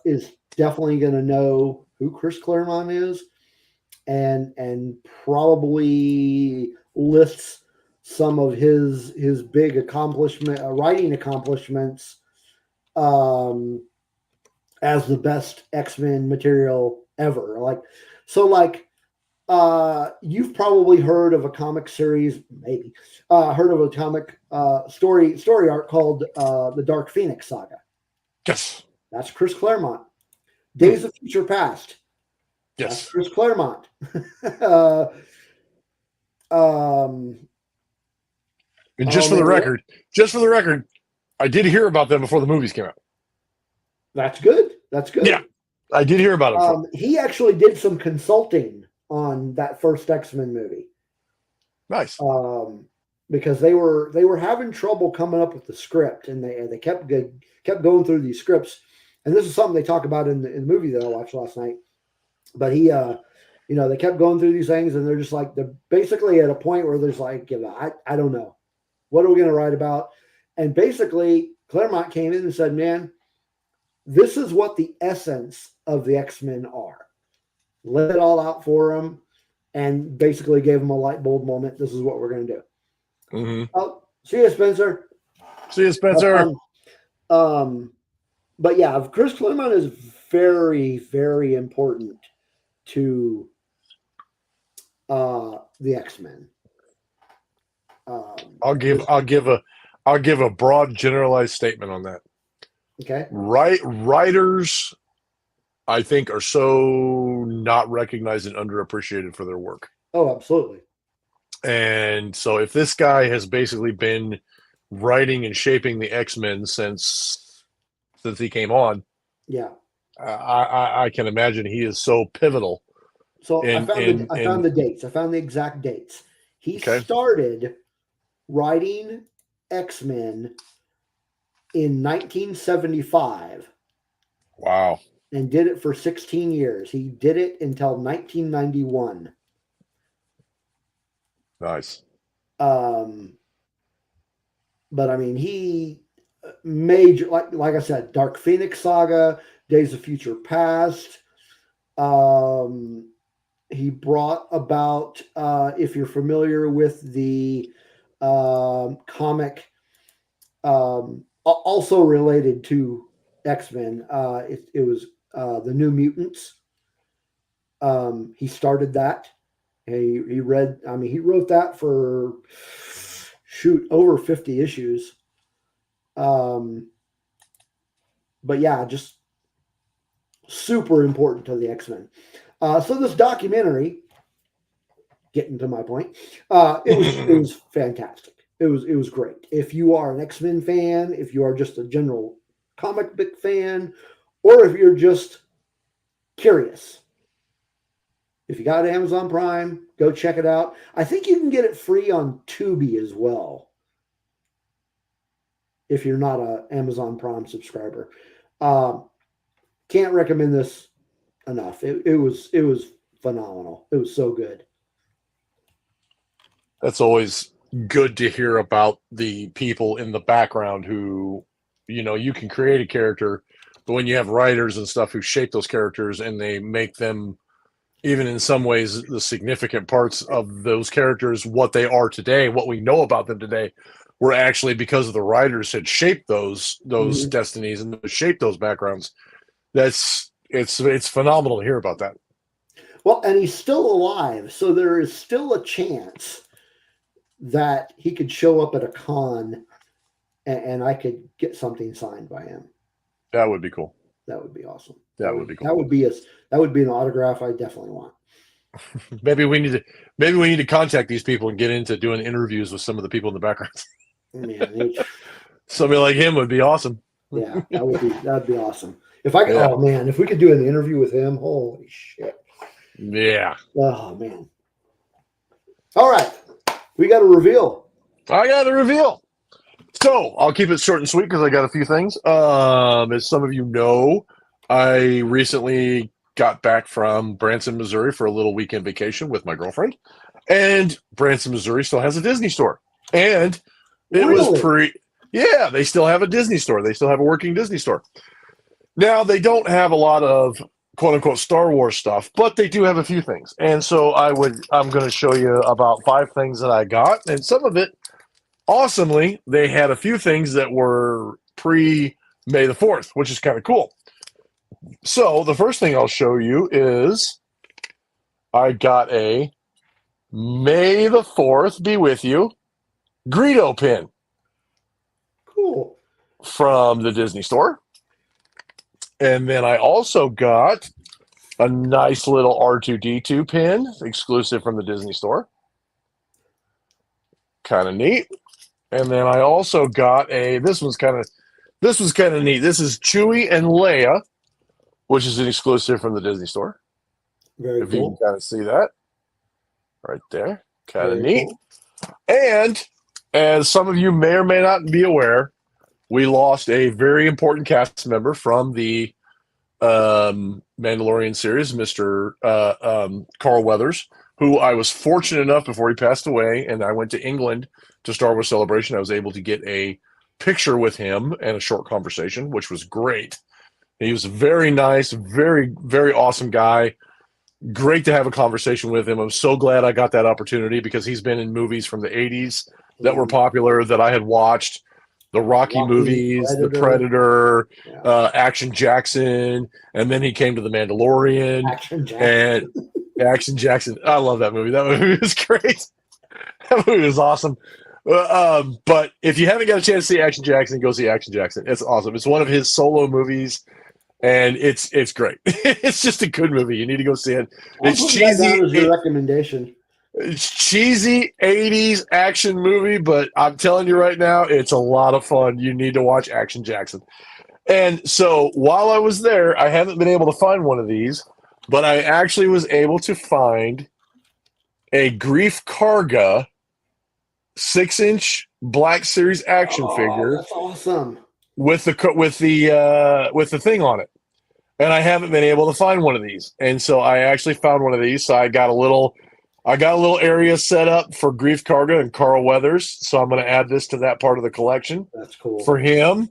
is definitely going to know who Chris Claremont is, and probably lists some of his big writing accomplishments as the best X-Men material ever. You've probably heard of a comic series, maybe heard of a comic story arc called the Dark Phoenix Saga. Yes, that's Chris Claremont. Days of Future Past. Yes, that's Chris Claremont. And just for the record, I did hear about them before the movies came out. That's good. That's good. Yeah, I did hear about him. He actually did some consulting on that first X-Men movie. Nice. Because they were having trouble coming up with the script, and they kept going through these scripts. And this is something they talk about in the movie that I watched last night. But he, they kept going through these things, and they're basically at a point where there's like, I don't know. What are we going to write about? And basically, Claremont came in and said, man, this is what the essence of the X-Men are. Let it all out for them, and basically gave them a light bulb moment. This is what we're going to do. Mm-hmm. Oh, see you, Spencer. See you, Spencer. But yeah, Chris Claremont is very, very important to the X-Men. I'll give a broad, generalized statement on that. Okay. Writers, I think, are so not recognized and underappreciated for their work. Oh, absolutely. And so if this guy has basically been writing and shaping the X-Men since he came on, yeah, I can imagine he is so pivotal. So I found the dates. I found the exact dates. He started writing X-Men in 1975. Wow. And did it for 16 years. He did it until 1991. Nice. But I mean, he major, like I said, Dark Phoenix Saga, Days of Future Past. He brought about, if you're familiar with the comic, also related to X-Men, it was the New Mutants. He started that. He wrote that for over 50 issues. But yeah, just super important to the X-Men. So this documentary, getting to my point, it was fantastic. It was great. If you are an X-Men fan, if you are just a general comic book fan, or if you're just curious, if you got Amazon Prime, go check it out. I think you can get it free on Tubi as well, if you're not an Amazon Prime subscriber. Can't recommend this enough. It was phenomenal. It was so good. That's always good to hear about the people in the background who, you can create a character, but when you have writers and stuff who shape those characters and they make them, even in some ways, the significant parts of those characters, what they are today, what we know about them today, were actually because of the writers had shaped those destinies and shaped those backgrounds. It's phenomenal to hear about that. Well, and he's still alive, so there is still a chance that he could show up at a con and I could get something signed by him. That would be cool. That would be awesome. That would be cool. That would be an autograph I definitely want. Maybe we need to contact these people and get into doing interviews with some of the people in the background. Man, somebody like him would be awesome. Yeah, that'd be awesome. If we could do an interview with him, holy shit. Yeah. Oh man. All right. We got a reveal. I got a reveal. So I'll keep it short and sweet because I got a few things. As some of you know, I recently got back from Branson, Missouri for a little weekend vacation with my girlfriend. And Branson, Missouri still has a Disney store. And it was yeah, they still have a Disney store. They still have a working Disney store. Now, they don't have a lot of quote unquote Star Wars stuff, but they do have a few things. And so I'm going to show you about 5 things that I got. And some of it, awesomely, they had a few things that were pre May the 4th, which is kind of cool. So the first thing I'll show you is I got a May the 4th be with you Greedo pin. Cool. From the Disney store. And then I also got a nice little R2-D2 pin, exclusive from the Disney store. Kind of neat. And then I also got this was kind of neat. This is Chewie and Leia, which is an exclusive from the Disney store. Very if cool. you can kind of see that right there. Kind of neat. Cool. And as some of you may or may not be aware, we lost a very important cast member from the Mandalorian series, Mr. Carl Weathers, who I was fortunate enough before he passed away, and I went to England to Star Wars Celebration. I was able to get a picture with him and a short conversation, which was great. He was very nice, very, very awesome guy. Great to have a conversation with him. I'm so glad I got that opportunity because he's been in movies from the 80s that were popular that I had watched. The Rocky movies, Predator. The Predator, Yeah. Action Jackson, and then he came to The Mandalorian. Action Jackson. And Action Jackson. I love that movie. That movie was great. That movie was awesome. But if you haven't got a chance to see Action Jackson, go see Action Jackson. It's awesome. It's one of his solo movies, and it's great. It's just a good movie. You need to go see it. It's cheesy. That was your recommendation. It's cheesy 80s action movie, but I'm telling you right now, it's a lot of fun. You need to watch Action Jackson. And so while I was there, I haven't been able to find one of these, but I actually was able to find a Grief Karga 6-inch Black Series action figure. That's awesome. With the thing on it. And I haven't been able to find one of these. And so I actually found one of these. So I got a little area set up for Grief Karga and Carl Weathers, so I'm going to add this to that part of the collection. That's cool. For him.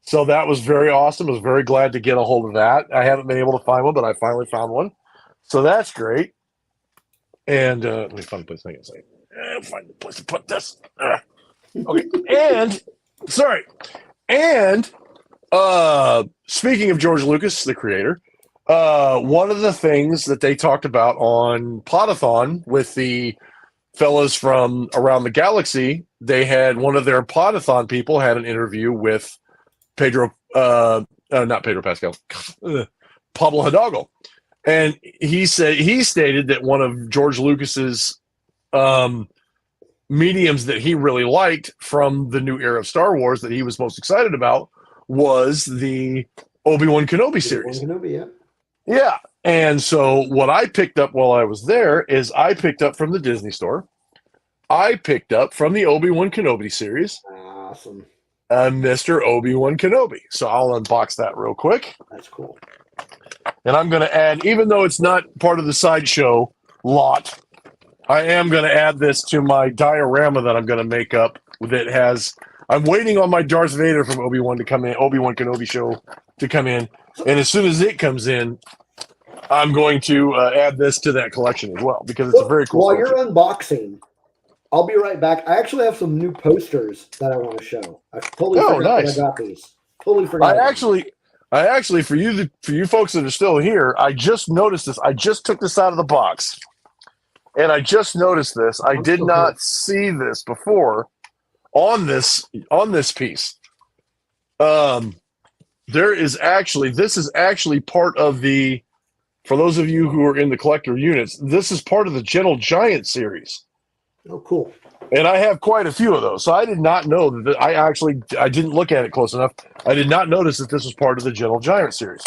So that was very awesome. I was very glad to get a hold of that. I haven't been able to find one, but I finally found one. So that's great. And let me find a place I can say. Find a place to put this. Okay. And speaking of George Lucas, the creator, one of the things that they talked about on Podathon with the fellas from around the galaxy, they had one of their Podathon people had an interview with not Pedro Pascal, Pablo Hidalgo. And he stated that one of George Lucas's mediums that he really liked from the new era of Star Wars that he was most excited about was the Obi-Wan Kenobi series. Yeah. And so what I picked up while I was there is I picked up from the Disney store. I picked up from the Obi-Wan Kenobi series. Awesome. Mr. Obi-Wan Kenobi. So I'll unbox that real quick. That's cool. And I'm going to add, even though it's not part of the sideshow lot, I am going to add this to my diorama that I'm going to make up that has, I'm waiting on my Darth Vader from Obi-Wan to come in, Obi-Wan Kenobi show to come in. And as soon as it comes in, I'm going to add this to that collection as well because it's a very cool While collection. You're unboxing, I'll be right back. I actually have some new posters that I want to show. I totally forgot that I got these. Totally forgot. I actually, for you folks that are still here, I just noticed this. I just took this out of the box, and I just noticed this. I did not see this before on this piece. This is actually part of the. For those of you who are in the collector units, this is part of the Gentle Giant series. Oh, cool. And I have quite a few of those. So I did not know that I didn't look at it close enough. I did not notice that this was part of the Gentle Giant series,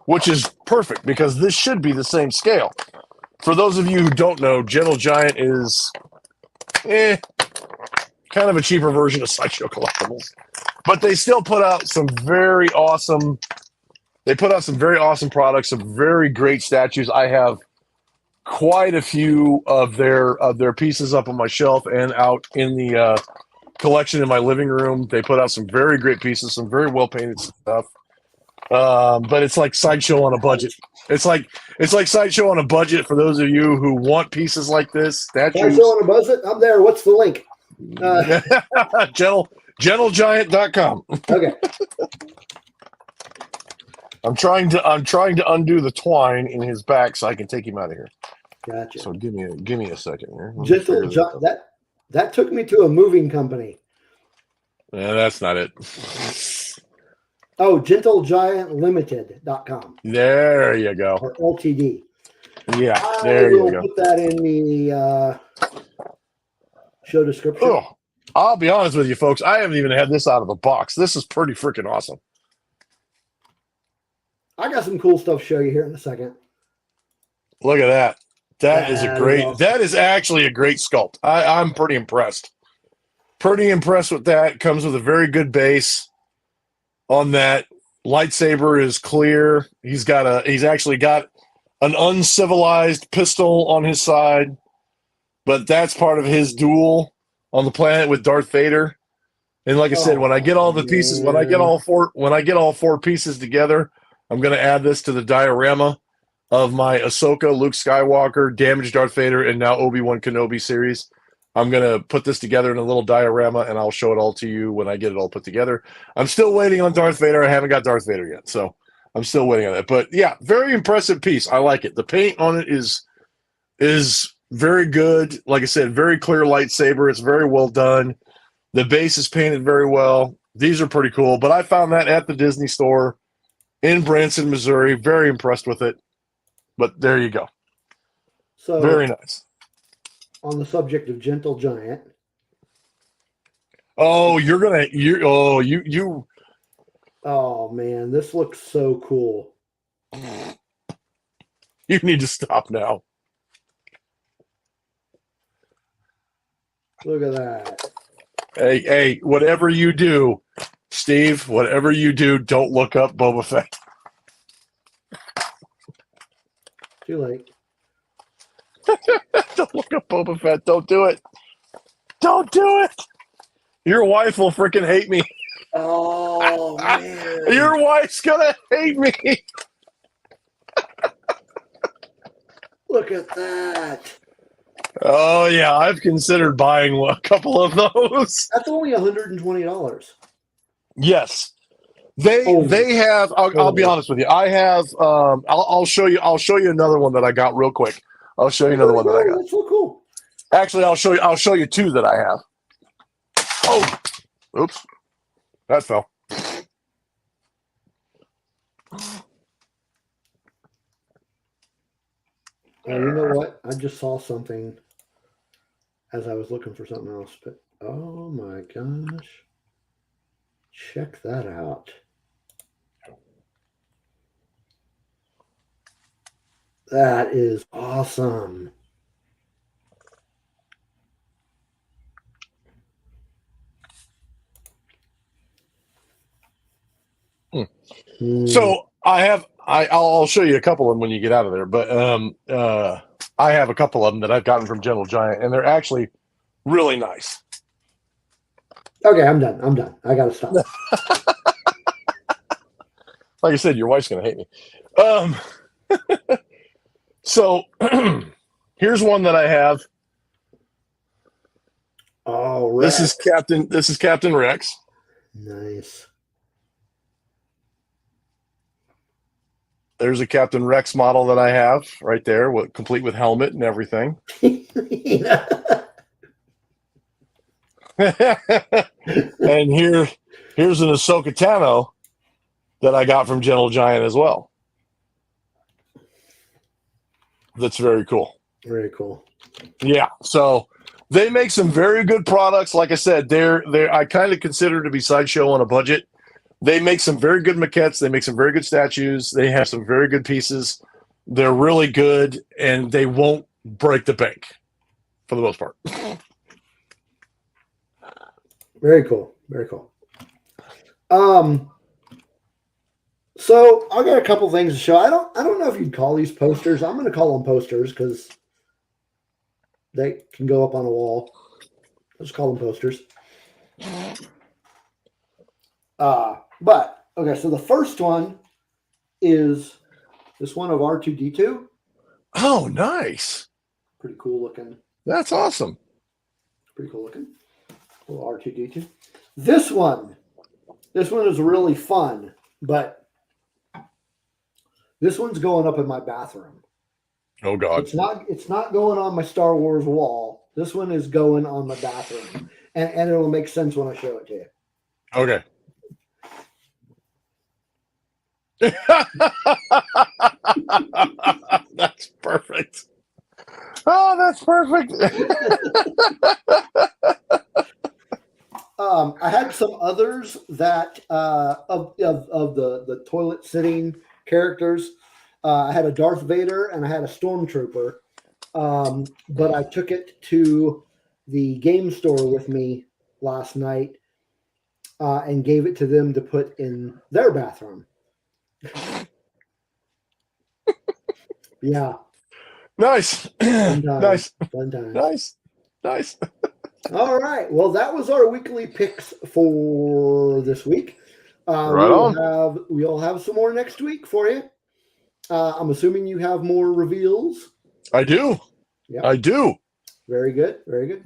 which is perfect because this should be the same scale. For those of you who don't know, Gentle Giant is kind of a cheaper version of Sideshow Collectibles, but they still put out some very awesome. They put out some very awesome products, some very great statues. I have quite a few of their pieces up on my shelf and out in the collection in my living room. They put out some very great pieces, some very well painted stuff. But it's like Sideshow on a budget. It's like Sideshow on a budget for those of you who want pieces like this. Statues. Sideshow on a budget. I'm there. What's the link? GentleGiant.com. Okay. I'm trying to undo the twine in his back so I can take him out of here. Gotcha. So give me a second here. Gentle Giant. That took me to a moving company. Yeah, that's not it. Oh, GentleGiantLimited.com. There you go. Or LTD. Yeah, there you go. Put that in the show description. Oh, I'll be honest with you, folks. I haven't even had this out of the box. This is pretty freaking awesome. I got some cool stuff to show you here in a second. Look at that. That is awesome. That is actually a great sculpt. I'm pretty impressed. Pretty impressed with that. Comes with a very good base on that. Lightsaber is clear. He's actually got an uncivilized pistol on his side, but that's part of his duel on the planet with Darth Vader. And like I said, when I get all the pieces, when I get all four pieces together, I'm going to add this to the diorama of my Ahsoka, Luke Skywalker, Damaged Darth Vader, and now Obi-Wan Kenobi series. I'm going to put this together in a little diorama, and I'll show it all to you when I get it all put together. I'm still waiting on Darth Vader. I haven't got Darth Vader yet, so I'm still waiting on that. But, yeah, very impressive piece. I like it. The paint on it is very good. Like I said, very clear lightsaber. It's very well done. The base is painted very well. These are pretty cool. But I found that at the Disney store in Branson, Missouri. Very impressed with it. But there you go. So very nice. On the subject of Gentle Giant. Oh, you. Oh man, this looks so cool. You need to stop now. Look at that. Hey, whatever you do, Steve, whatever you do, don't look up Boba Fett. Too late. Don't look up Boba Fett. Don't do it. Don't do it. Your wife will freaking hate me. Oh, man. Your wife's going to hate me. Look at that. Oh, yeah. I've considered buying a couple of those. That's only $120. Yes. They have. I'll be honest with you. I have. I'll show you. I'll show you another one that I got real quick. I'll show you another one that I got. That's so cool. Actually, I'll show you two that I have. Oh, oops, that fell. You know what? I just saw something as I was looking for something else. But oh my gosh, check that out. That is awesome. So I'll show you a couple of them when you get out of there. But I have a couple of them that I've gotten from Gentle Giant, and they're actually really nice. Okay, I'm done. I gotta stop. Like I said, your wife's gonna hate me. So here's one that I have. Oh, Rex. This is Captain Rex. Nice. There's a Captain Rex model that I have right there, complete with helmet and everything. And here's an Ahsoka Tano that I got from Gentle Giant as well. That's very cool. Very cool. Yeah. So they make some very good products. Like I said, they're I kind of consider to be Sideshow on a budget, They make some very good maquettes. They make some very good statues. They have some very good pieces. They're really good, and they won't break the bank for the most part. Very cool. Very cool. So I got a couple things to show. I don't know if you'd call these posters. I'm going to call them posters because they can go up on a wall. Let's call them posters. But okay, so the first one is this one of R2D2. Oh, nice. Pretty cool looking. That's awesome. Pretty cool looking. Little R2D2. This one is really fun, but this one's going up in my bathroom. Oh God. It's not going on my Star Wars wall. This one is going on my bathroom. And it'll make sense when I show it to you. Okay. That's perfect. Oh, that's perfect. I had some others that of the toilet sitting characters. I had a Darth Vader and I had a Stormtrooper, but I took it to the game store with me last night and gave it to them to put in their bathroom. Yeah. Nice. Nice. Fun time. Nice. All right. Well, that was our weekly picks for this week. Right on. We'll have some more next week for you. I'm assuming you have more reveals. I do. Yeah. I do. Very good. Very good.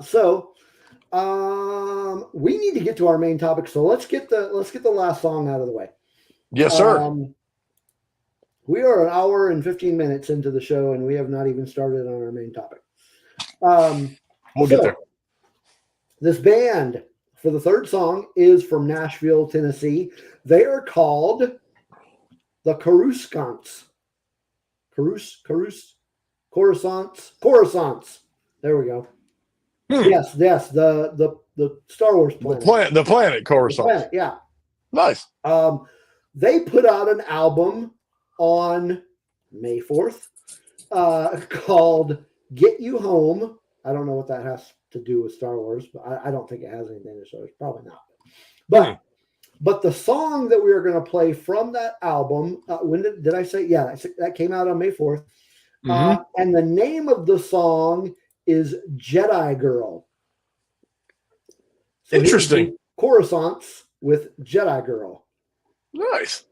So we need to get to our main topic. So let's get the last song out of the way. Yes, sir. We are an hour and 15 minutes into the show, and we have not even started on our main topic. We'll get there. This band for the third song is from Nashville, Tennessee. They are called the Coruscants. Coruscants. There we go. Yes. The Star Wars planet. The planet Coruscant. The planet, yeah. Nice. They put out an album on May 4th called Get You Home. I don't know what that has to do with Star Wars, but I don't think it has anything to Star Wars. Probably not. But the song that we are going to play from that album, when did I say? Yeah, that came out on May 4th. Mm-hmm. And the name of the song is Jedi Girl. So interesting. Coruscants with Jedi Girl. Nice.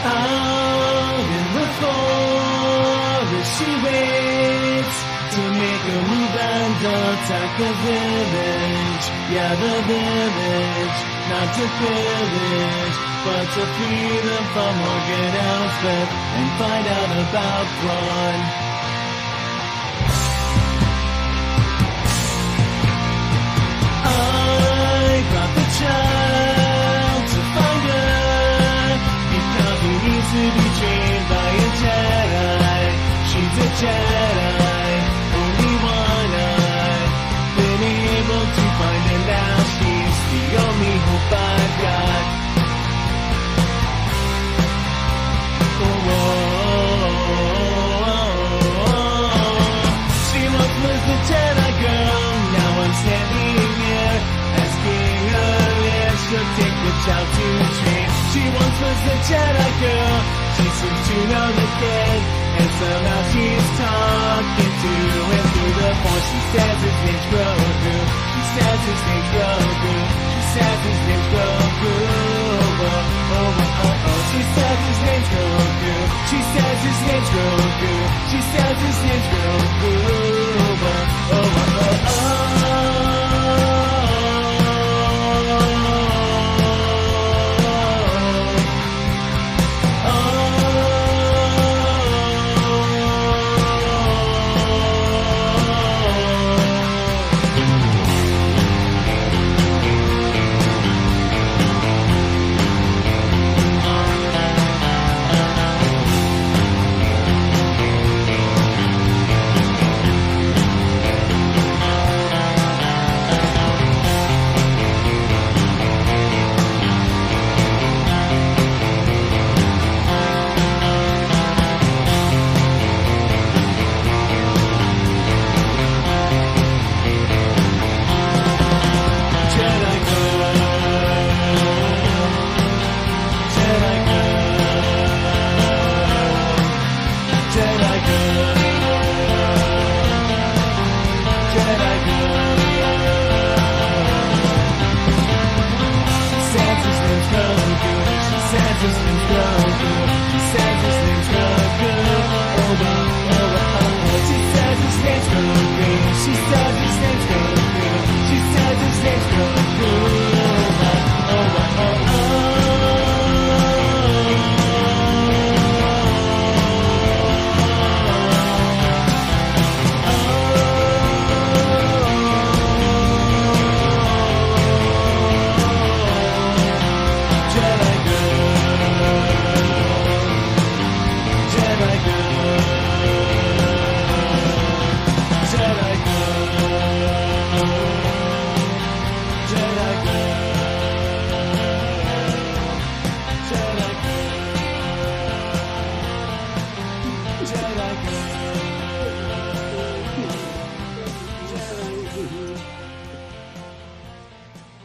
Out in the forest she waits to make a move and attack the village. Yeah, the village, not to pillage, but to free them from Morgan Elsbeth and find out about Thrawn. I brought the child to find her because he needs to be trained by a Jedi. She's a Jedi, only one I've been able to find, and now she's the only hope I've got. She once was the Jedi girl, now I'm standing here asking her if she'll take the child to train. She once was the Jedi girl, she seems to know the kid, and somehow she's talking to him through the Force. She says his name's Grogu, she says his name's Grogu, she says his name's Grogu. She says his name's Grogu, she says his name's Grogu, she says his name's Grogu.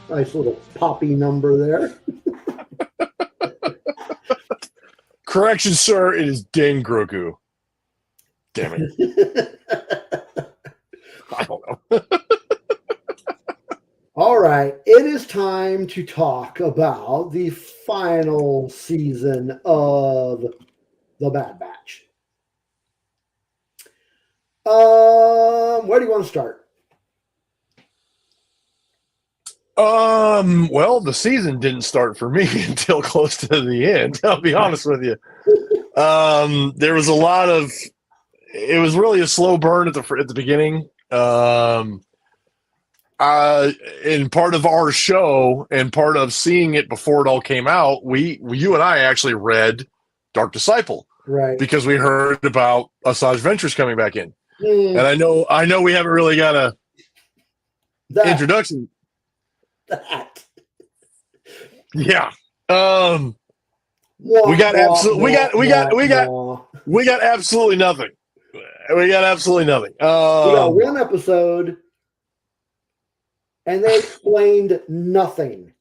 Nice little poppy number there. Correction, sir. It is Den Grogu. Damn it. I don't know. All right. It is time to talk about the final season of The Bad Batch. Where do you want to start? Well, the season didn't start for me until close to the end. I'll be honest with you. There was a lot of. It was really a slow burn at the beginning. In part of our show and part of seeing it before it all came out, you and I actually read Dark Disciple, Right? Because we heard about Asajj Ventress coming back in, Mm, and I know we haven't really got a introduction. That. Yeah. Wah, We got wah. absolutely nothing. We got absolutely nothing. We got one episode, and they explained nothing.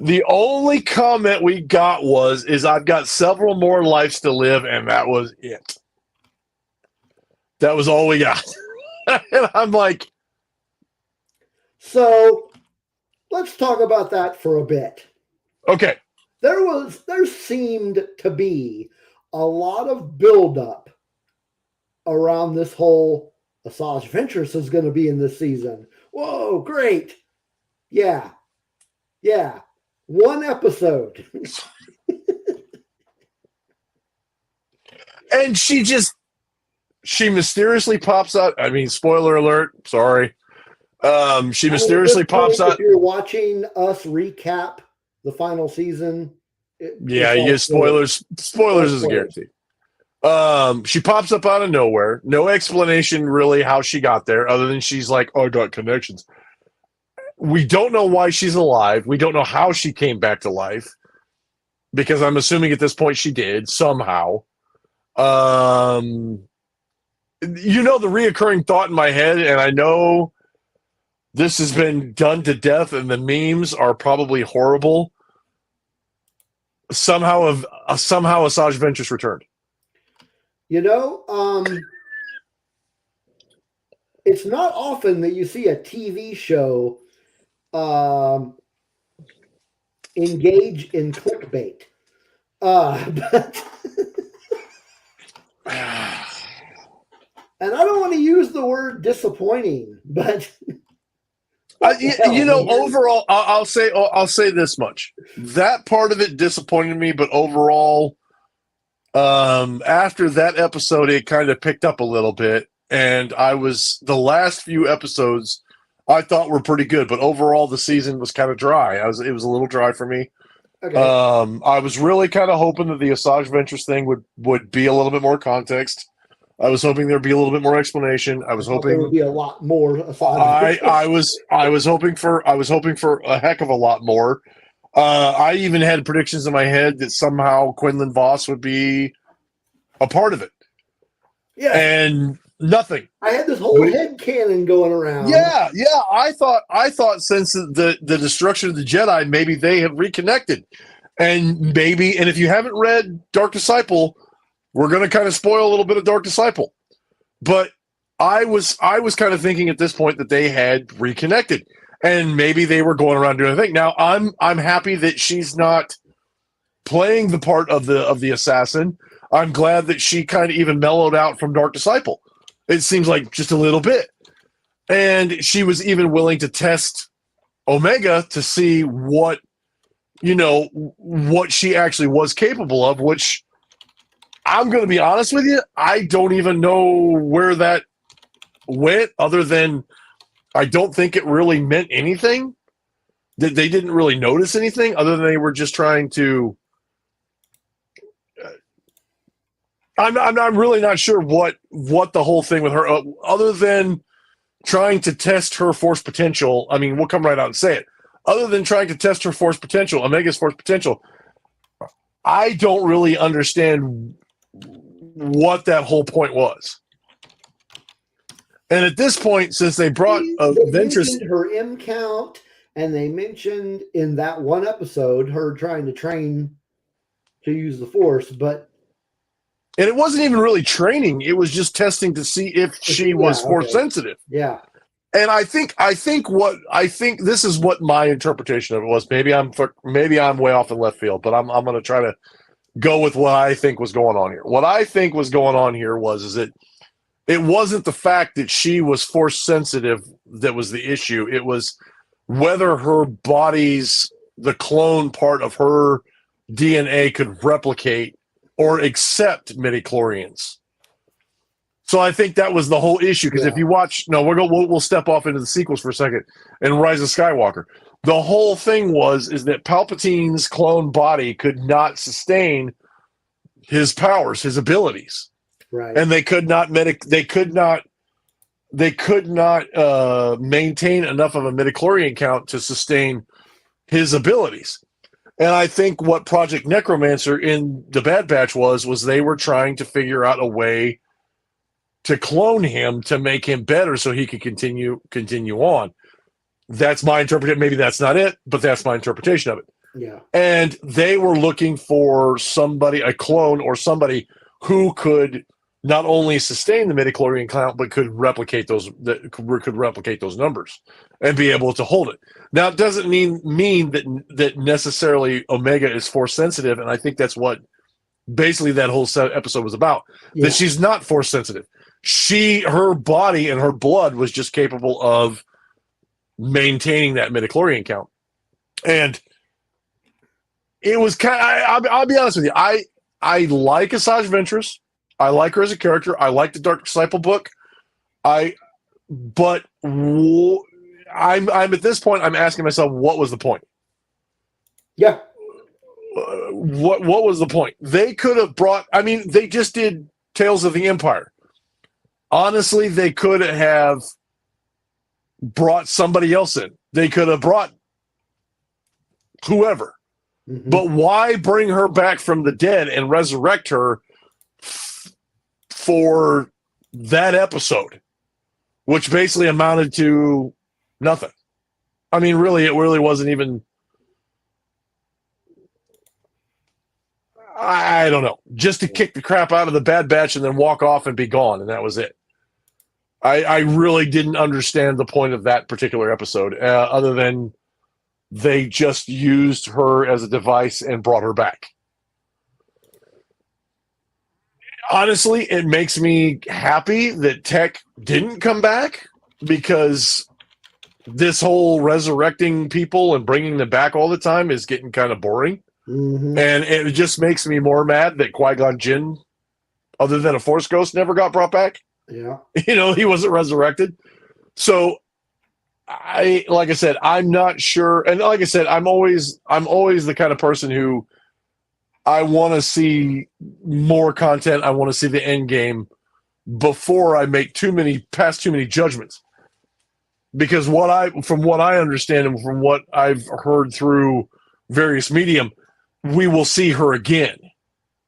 The only comment we got is I've got several more lives to live, and that was it. That was all we got. And I'm like, So let's talk about that for a bit. okay. There seemed to be a lot of buildup around this whole Asajj Ventress is going to be in this season. Whoa, great. Yeah. One episode. And she mysteriously pops out. I mean, spoiler alert. Sorry. She mysteriously pops out. If you're watching us recap the final season. Yeah, you get spoilers. Spoilers is a guarantee. She pops up out of nowhere. No explanation really how she got there, other than she's like, "Oh, I got connections." We don't know why she's alive. We don't know how she came back to life, because I'm assuming at this point she did somehow. The reoccurring thought in my head, and I know this has been done to death, and the memes are probably horrible. Somehow Asajj Ventress returned. It's not often that you see a TV show engage in clickbait. But and I don't want to use the word disappointing, but overall, I'll say this much: that part of it disappointed me, but overall, after that episode, it kind of picked up a little bit, and the last few episodes I thought were pretty good, but overall the season was kind of dry. It was a little dry for me. okay. I was really kind of hoping that the Asajj Ventress thing would be a little bit more context. I was hoping there'd be a little bit more explanation. I was hoping there would be a lot more. I was hoping for a heck of a lot more. I even had predictions in my head that somehow Quinlan Voss would be a part of it. Yeah. And nothing. I had this whole head cannon going around. Yeah. I thought since the destruction of the Jedi, maybe they have reconnected. And if you haven't read Dark Disciple, we're going to kind of spoil a little bit of Dark Disciple. But I was kind of thinking at this point that they had reconnected, and maybe they were going around doing a thing. Now I'm happy that she's not playing the part of the assassin. I'm glad that she kind of even mellowed out from Dark Disciple. It seems like just a little bit. And she was even willing to test Omega to see what she actually was capable of, which I'm going to be honest with you, I don't even know where that went, other than I don't think it really meant anything. That they didn't really notice anything, other than they were just trying to. I'm really not sure what the whole thing with her, other than trying to test her force potential. I mean, we'll come right out and say it. Other than trying to test her force potential, Omega's force potential, I don't really understand what that whole point was. And at this point, since they brought They Ventress, mentioned her M count, and they mentioned in that one episode her trying to train to use the Force, but and it wasn't even really training; it was just testing to see if she was Force sensitive. Yeah. And I think this is what my interpretation of it was. Maybe I'm way off in left field, but I'm going to try to go with what I think was going on here. What I think was going on here is that it wasn't the fact that she was Force sensitive that was the issue. It was whether her body's, the clone part of her DNA could replicate or accept midichlorians. So I think that was the whole issue. Because if you watch, we'll step off into the sequels for a second and Rise of Skywalker. The whole thing is that Palpatine's clone body could not sustain his powers, his abilities. Right. And they could not maintain enough of a midichlorian count to sustain his abilities. And I think what Project Necromancer in the Bad Batch was they were trying to figure out a way to clone him to make him better so he could continue on. That's my interpretation. Maybe that's not it, but that's my interpretation of it. Yeah. And they were looking for somebody, a clone or somebody who could not only sustain the midichlorian count, but could replicate those numbers and be able to hold it. Now, it doesn't mean that necessarily Omega is Force sensitive, and I think that's what basically that whole episode was about. Yeah. That she's not Force sensitive. Her body and her blood was just capable of maintaining that midichlorian count, and it was kind of. I'll be honest with you. I like Asajj Ventress. I like her as a character. I like the Dark Disciple book. I'm at this point. I'm asking myself, what was the point? Yeah. What was the point? They could have brought. I mean, they just did Tales of the Empire. Honestly, they could have brought somebody else in. They could have brought whoever. Mm-hmm. But why bring her back from the dead and resurrect her for that episode, which basically amounted to nothing? I mean, really, it really wasn't even. I don't know. Just to kick the crap out of the Bad Batch and then walk off and be gone, and that was it. I really didn't understand the point of that particular episode, other than they just used her as a device and brought her back. Honestly, it makes me happy that Tech didn't come back, because this whole resurrecting people and bringing them back all the time is getting kind of boring. Mm-hmm. And it just makes me more mad that Qui-Gon Jinn, other than a Force ghost, never got brought back. Yeah. He wasn't resurrected. So like I said, I'm not sure. And like I said, I'm always the kind of person who I want to see more content. I want to see the end game before I make too many judgments. Because from what I understand and from what I've heard through various medium, we will see her again,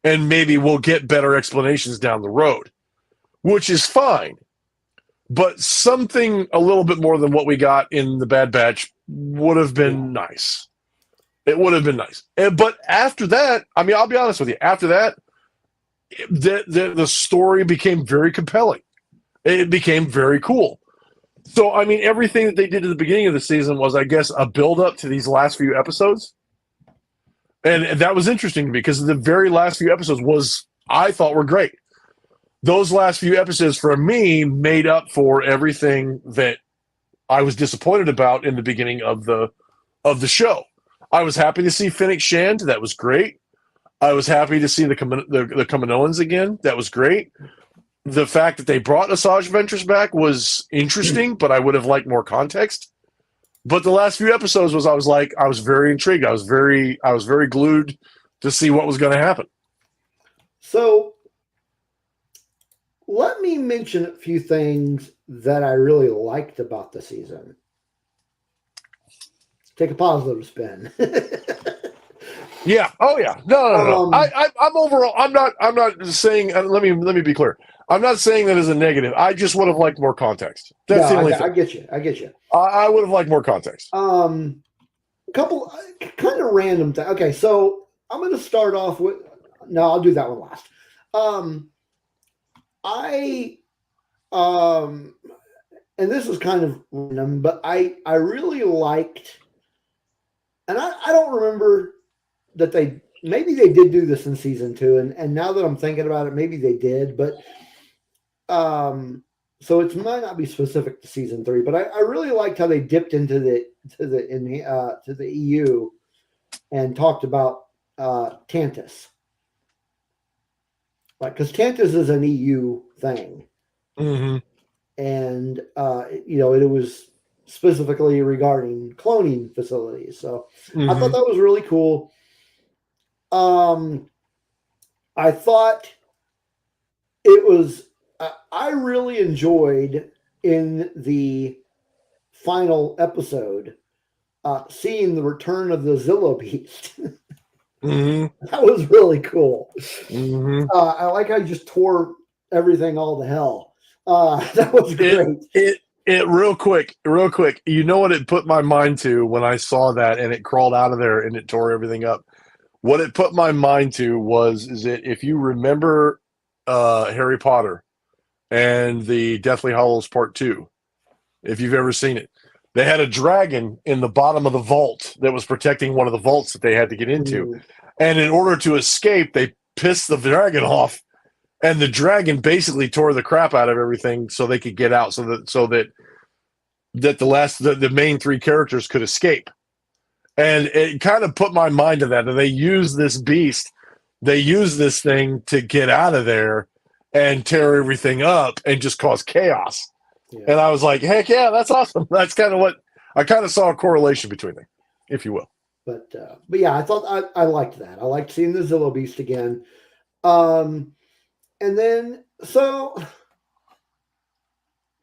and maybe we'll get better explanations down the road, which is fine. But something a little bit more than what we got in the Bad Batch would have been nice. It would have been nice. But after that, I mean, I'll be honest with you. After that, the story became very compelling. It became very cool. So, I mean, everything that they did at the beginning of the season was, I guess, a build-up to these last few episodes. And that was interesting to me, because the very last few episodes I thought were great. Those last few episodes, for me, made up for everything that I was disappointed about in the beginning of the show. I was happy to see Fennec Shand. That was great. I was happy to see the Kaminoans again. That was great. The fact that they brought Asajj Ventress back was interesting, but I would have liked more context. But the last few episodes I was very intrigued. I was very glued to see what was going to happen. So let me mention a few things that I really liked about the season. Take a positive spin. Yeah. Oh yeah. No. Um, I'm overall. I'm not saying. Let me be clear. I'm not saying that as a negative. I just would have liked more context. That's the only I thing. get you. I get you. I would have liked more context. Couple kind of random things. Okay, so I'm going to start off with. No, I'll do that one last. I and this is kind of random, but I really liked, and I don't remember that maybe they did do this in season 2, and now that I'm thinking about it, maybe they did, but so it might not be specific to season 3, but I really liked how they dipped into the EU and talked about Tantus, like because Tantus is an EU thing, Mm-hmm. and it was specifically regarding cloning facilities. So I thought that was really cool. I thought it was. I really enjoyed in the final episode seeing the return of the Zillow Beast. That was really cool. I like how you just tore everything all to hell. That was great. It real quick. You know what it put my mind to when I saw that and it crawled out of there and it tore everything up? What it put my mind to is that if you remember Harry Potter and the Deathly Hallows Part 2, if you've ever seen it, they had a dragon in the bottom of the vault that was protecting one of the vaults that they had to get into. And in order to escape, they pissed the dragon off, and the dragon basically tore the crap out of everything so they could get out, so that the main 3 characters could escape. And it kind of put my mind to that. And they use this beast, they use this thing to get out of there and tear everything up and just cause chaos. Yeah. And I was like, heck yeah, that's awesome. That's kind of what I kind of saw a correlation between them, if you will. But yeah, I thought I liked that. I liked seeing the Zillow Beast again. And then, so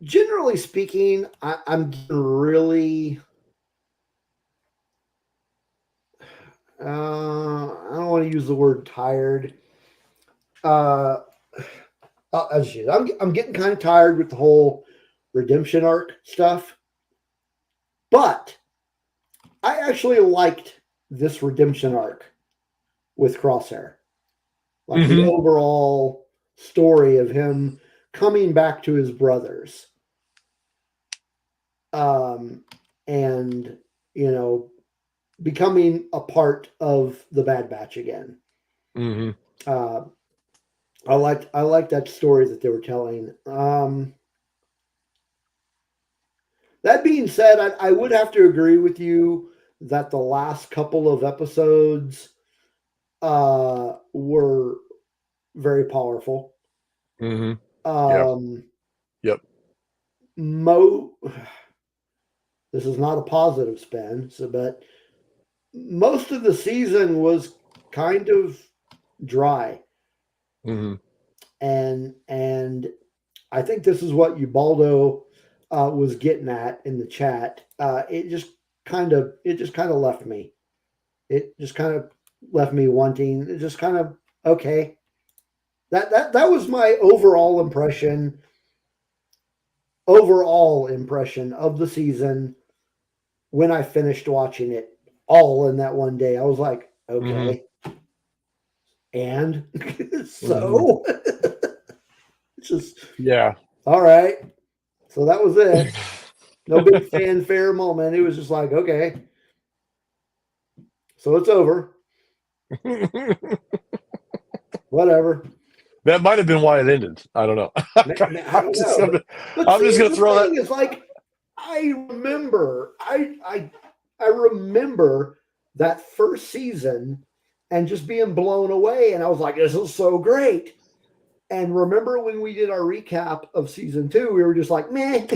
generally speaking, I'm really, I don't want to use the word tired. I'm getting kind of tired with the whole redemption arc stuff, but I actually liked this redemption arc with Crosshair, like the overall story of him coming back to his brothers, and becoming a part of the Bad Batch again. I liked that story that they were telling. That being said, I would have to agree with you that the last couple of episodes were very powerful. Yep. This is not a positive spin, but most of the season was kind of dry. And I think this is what Ubaldo was getting at in the chat. It just kind of left me. It just kind of left me wanting. It just kind of okay. That was my overall impression of the season when I finished watching it all in that one day. I was like, okay. And so it's just all right. So that was it. No big fanfare moment. It was just like, okay. So it's over. Whatever. That might have been why it ended. I don't know. I'm just going to throw that. It's like I remember that first season and just being blown away. And I was like, this is so great. And remember when we did our recap of season 2, we were just like, meh.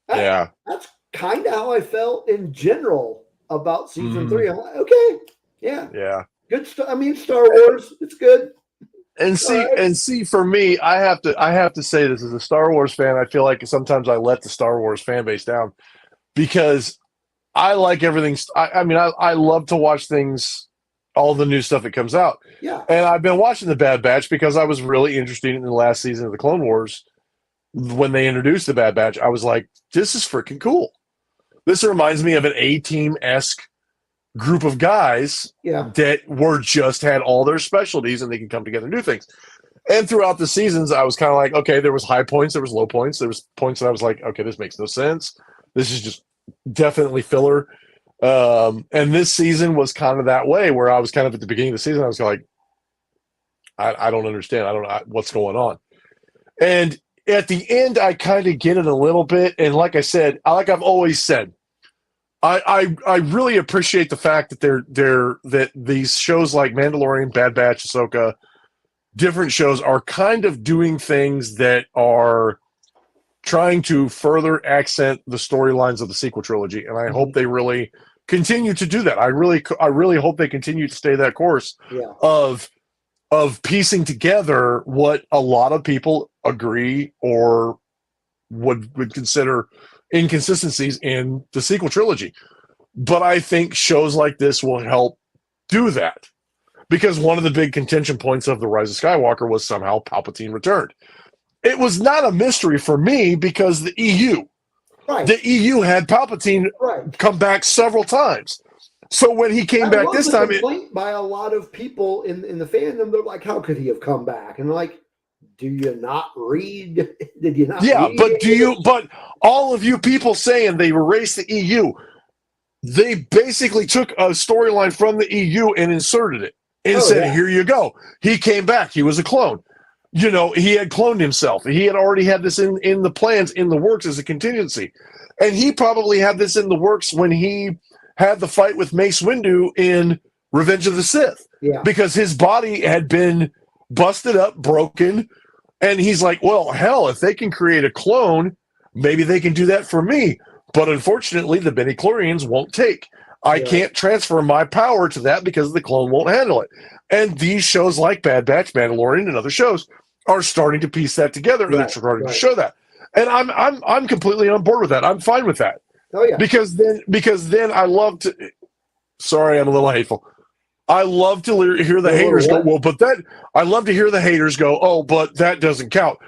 That's kind of how I felt in general about season 3. I'm like, okay, yeah. Good stuff. I mean, Star Wars, it's good. And see, for me, I have to say this as a Star Wars fan. I feel like sometimes I let the Star Wars fan base down because I like everything. I mean, I love to watch things, all the new stuff that comes out. Yeah. And I've been watching The Bad Batch because I was really interested in the last season of the Clone Wars. When they introduced The Bad Batch, I was like, this is freaking cool. This reminds me of an A-Team-esque group of guys that were just had all their specialties and they can come together and do things. And throughout the seasons, I was kind of like, okay, there was high points, there was low points. There was points that I was like, okay, this makes no sense. This is just definitely filler. And this season was kind of that way where I was kind of at the beginning of the season, I was like, I don't understand. I don't know what's going on. And at the end, I kind of get it a little bit. And like I said, like I've always said, I really appreciate the fact that that these shows like Mandalorian, Bad Batch, Ahsoka, different shows are kind of doing things that are trying to further accent the storylines of the sequel trilogy, and I hope they really continue to do that. I really hope they continue to stay that course of piecing together what a lot of people agree or would consider inconsistencies in the sequel trilogy. But I think shows like this will help do that, because one of the big contention points of The Rise of Skywalker was somehow Palpatine returned. It was not a mystery for me because the EU had Palpatine come back several times. So when he came back this time, complaint by a lot of people in the fandom, they're like, "How could he have come back?" And like, do you not read? Did you not? Yeah, read but it? But all of you people saying they erased the EU, they basically took a storyline from the EU and inserted it and said, "Here you go." He came back. He was a clone. You know, he had cloned himself. He had already had this in the plans, in the works as a contingency. And he probably had this in the works when he had the fight with Mace Windu in Revenge of the Sith. Yeah. Because his body had been busted up, broken. And he's like, well, hell, if they can create a clone, maybe they can do that for me. But unfortunately, the Midi-chlorians won't take. I can't transfer my power to that because the clone won't handle it. And these shows like Bad Batch, Mandalorian, and other shows are starting to piece that together, and they're starting to show that. And I'm completely on board with that. I'm fine with that. Oh yeah. Because then I love to. Sorry, I'm a little hateful. I love to hear the haters go, well, but that. I love to hear the haters go, oh, but that doesn't count.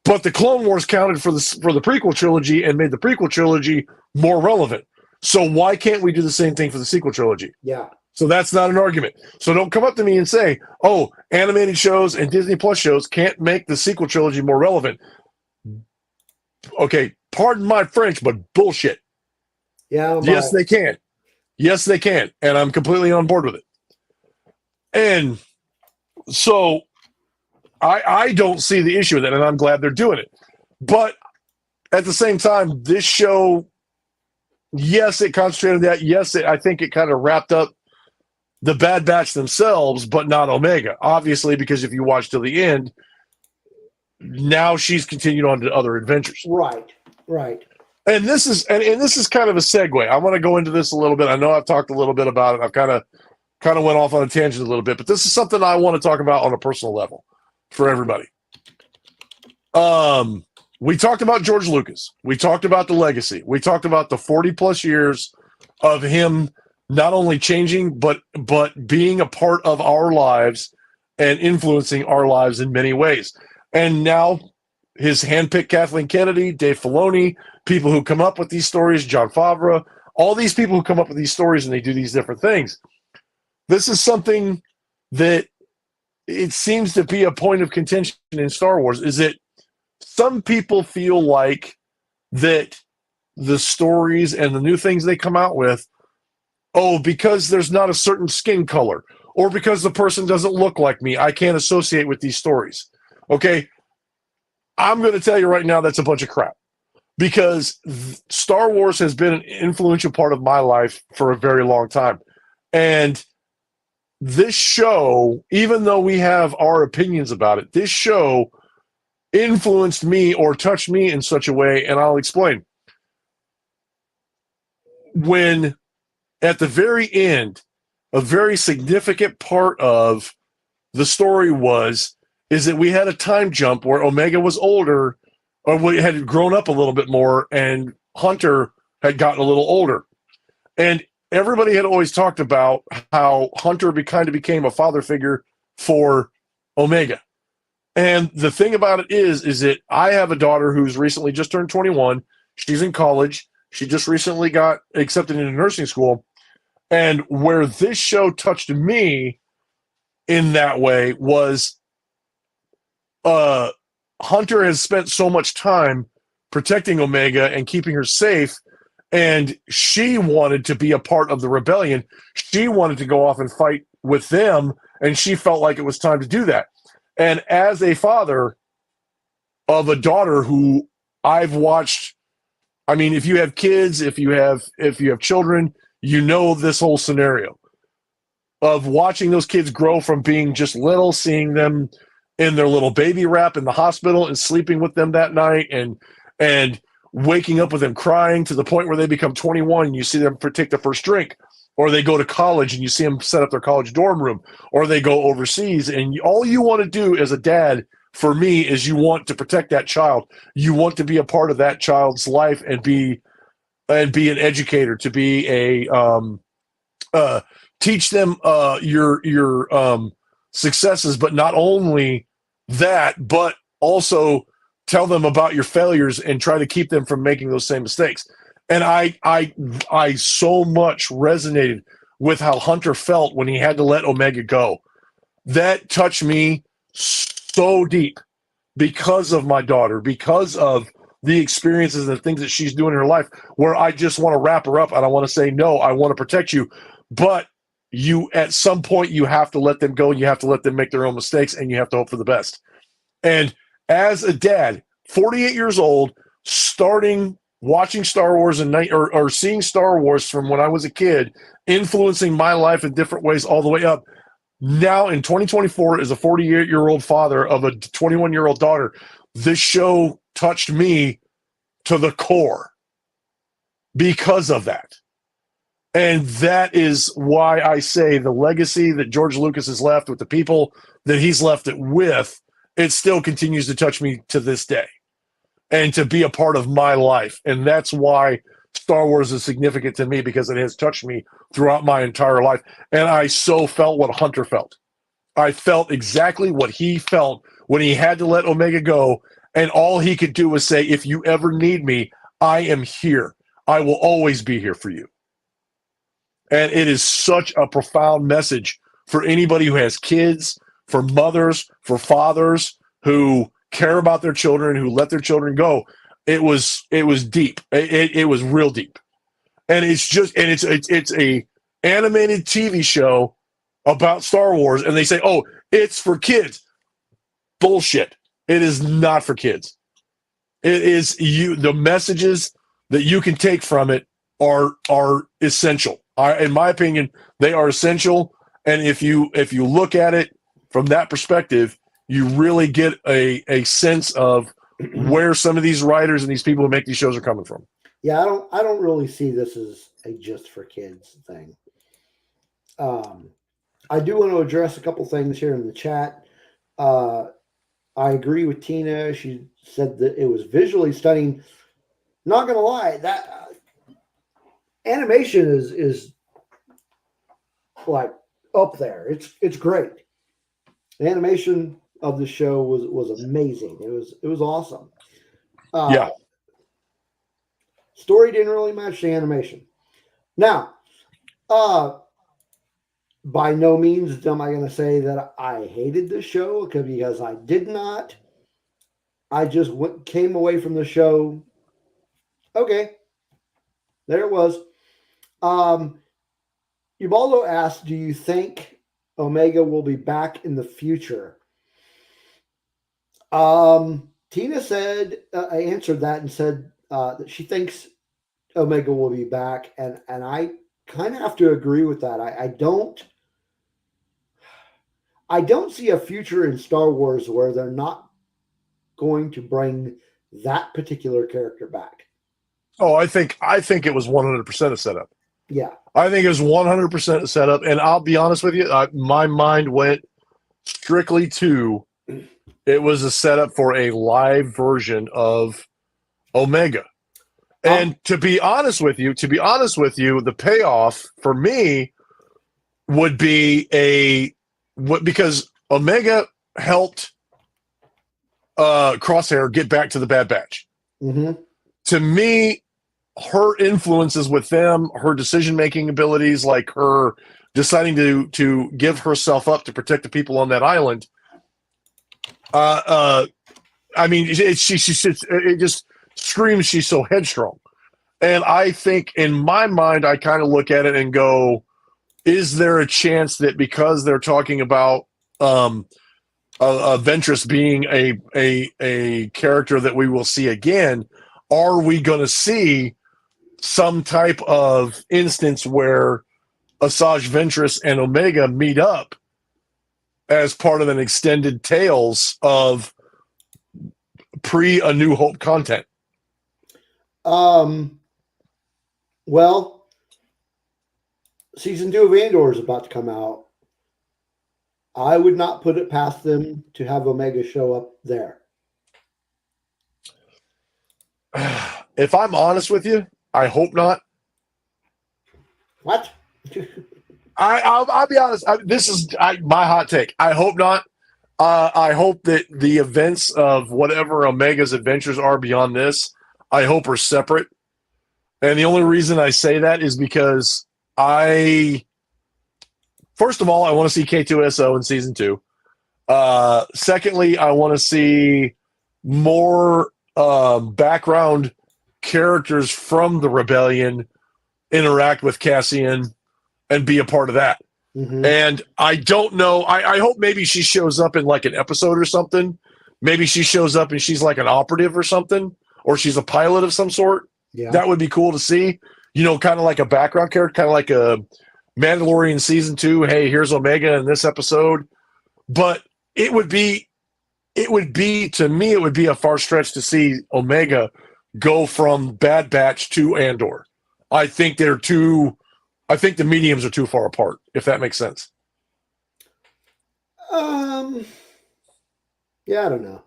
But the Clone Wars counted for the prequel trilogy and made the prequel trilogy more relevant. So why can't we do the same thing for the sequel trilogy? Yeah. So that's not an argument. So don't come up to me and say, oh, animated shows and Disney Plus shows can't make the sequel trilogy more relevant. Okay, pardon my French, but bullshit. Yeah. Yes, they can. Yes, they can. And I'm completely on board with it. And so I don't see the issue with it, and I'm glad they're doing it. But at the same time, this show, yes, it concentrated on that. Yes, I think it kind of wrapped up the Bad Batch themselves, but not Omega. Obviously, because if you watch till the end, now she's continued on to other adventures. Right. And this is this is kind of a segue. I want to go into this a little bit. I know I've talked a little bit about it. I've kind of went off on a tangent a little bit, but this is something I want to talk about on a personal level for everybody. We talked about George Lucas. We talked about the legacy. We talked about the 40 plus years of him not only changing, but being a part of our lives and influencing our lives in many ways. And now his handpicked Kathleen Kennedy, Dave Filoni, people who come up with these stories, Jon Favreau, all these people who come up with these stories and they do these different things. This is something that it seems to be a point of contention in Star Wars, is that some people feel like that the stories and the new things they come out with, because there's not a certain skin color or because the person doesn't look like me, I can't associate with these stories. Okay? I'm going to tell you right now that's a bunch of crap, because Star Wars has been an influential part of my life for a very long time. And this show, even though we have our opinions about it, this show influenced me or touched me in such a way, and I'll explain. When at the very end, a very significant part of the story is that we had a time jump where Omega was older, or we had grown up a little bit more, and Hunter had gotten a little older. And everybody had always talked about how Hunter kind of became a father figure for Omega. And the thing about it is that I have a daughter who's recently just turned 21. She's in college. She just recently got accepted into nursing school. And where this show touched me in that way was Hunter has spent so much time protecting Omega and keeping her safe, and she wanted to be a part of the rebellion. She wanted to go off and fight with them, and she felt like it was time to do that. And as a father of a daughter who I've watched, I mean, if you have kids, if you have children, you know this whole scenario of watching those kids grow from being just little, seeing them in their little baby wrap in the hospital and sleeping with them that night, and waking up with them crying to the point where they become 21 and you see them take their first drink, or they go to college and you see them set up their college dorm room, or they go overseas, and all you want to do as a dad, for me, is you want to protect that child. You want to be a part of that child's life and be an educator, to be a teach them your successes, but not only that, but also tell them about your failures and try to keep them from making those same mistakes. And I so much resonated with how Hunter felt when he had to let Omega go. That touched me so deep because of my daughter, because of the experiences and the things that she's doing in her life, where I just want to wrap her up and I want to say, no, I want to protect you. But you, at some point, you have to let them go. You have to let them make their own mistakes, and you have to hope for the best. And as a dad, 48 years old, watching Star Wars or seeing Star Wars from when I was a kid, influencing my life in different ways all the way up. Now in 2024, as a 48-year-old father of a 21-year-old daughter, this show touched me to the core because of that. And that is why I say the legacy that George Lucas has left with the people that he's left it with, it still continues to touch me to this day and to be a part of my life. And that's why Star Wars is significant to me, because it has touched me throughout my entire life. And I so felt what Hunter felt. I felt exactly what he felt when he had to let Omega go. And all he could do was say, if you ever need me, I am here. I will always be here for you. And it is such a profound message for anybody who has kids, for mothers, for fathers who care about their children, who let their children go. It was deep. It was real deep. And it's a animated TV show about Star Wars, and they say, oh, it's for kids. Bullshit. It is not for kids. It is the messages that you can take from it are essential. In my opinion, they are essential. And if you look at it from that perspective, you really get a sense of where some of these writers and these people who make these shows are coming from. Yeah, I don't really see this as a just for kids thing. I do want to address a couple things here in the chat. I agree with Tina. She said that it was visually stunning. Not gonna lie, that animation is like up there. It's great. The animation of the show was amazing. It was awesome. Yeah. Story didn't really match the animation. Now, by no means am I going to say that I hated the show, because I did not. I just came away from the show. Okay, there it was. Ubaldo asked, do you think Omega will be back in the future? Tina said, I answered that and said that she thinks Omega will be back, and I kind of have to agree with that. I don't see a future in Star Wars where they're not going to bring that particular character back. Oh, I think it was 100% a setup. Yeah. I think it was 100% a setup. And I'll be honest with you, my mind went strictly to it was a setup for a live version of Omega. And to be honest with you, the payoff for me would be because Omega helped Crosshair get back to the Bad Batch. Mm-hmm. To me, her influences with them, her decision-making abilities, like her deciding to give herself up to protect the people on that island. I mean, it just screams she's so headstrong. And I think in my mind, I kind of look at it and go, is there a chance that because they're talking about Ventress being a character that we will see again, are we going to see some type of instance where Asajj Ventress and Omega meet up as part of an extended Tales of pre-A New Hope content? Well, season 2 of Andor is about to come out. I would not put it past them to have Omega show up there. If I'm honest with you, I hope not. What? I'll be honest. This is my hot take. I hope not. I hope that the events of whatever Omega's adventures are beyond this, I hope are separate. And the only reason I say that is because first of all, I want to see K2SO in season 2. Secondly, I want to see more background characters from the rebellion interact with Cassian and be a part of that. Mm-hmm. And I don't know. I hope maybe she shows up in like an episode or something. Maybe she shows up and she's like an operative or something, or she's a pilot of some sort. Yeah. That would be cool to see. You know, kind of like a background character, kind of like a Mandalorian season 2. Hey, here's Omega in this episode. But it would be to me, it would be a far stretch to see Omega go from Bad Batch to Andor. I think the mediums are too far apart, if that makes sense. Yeah, I don't know.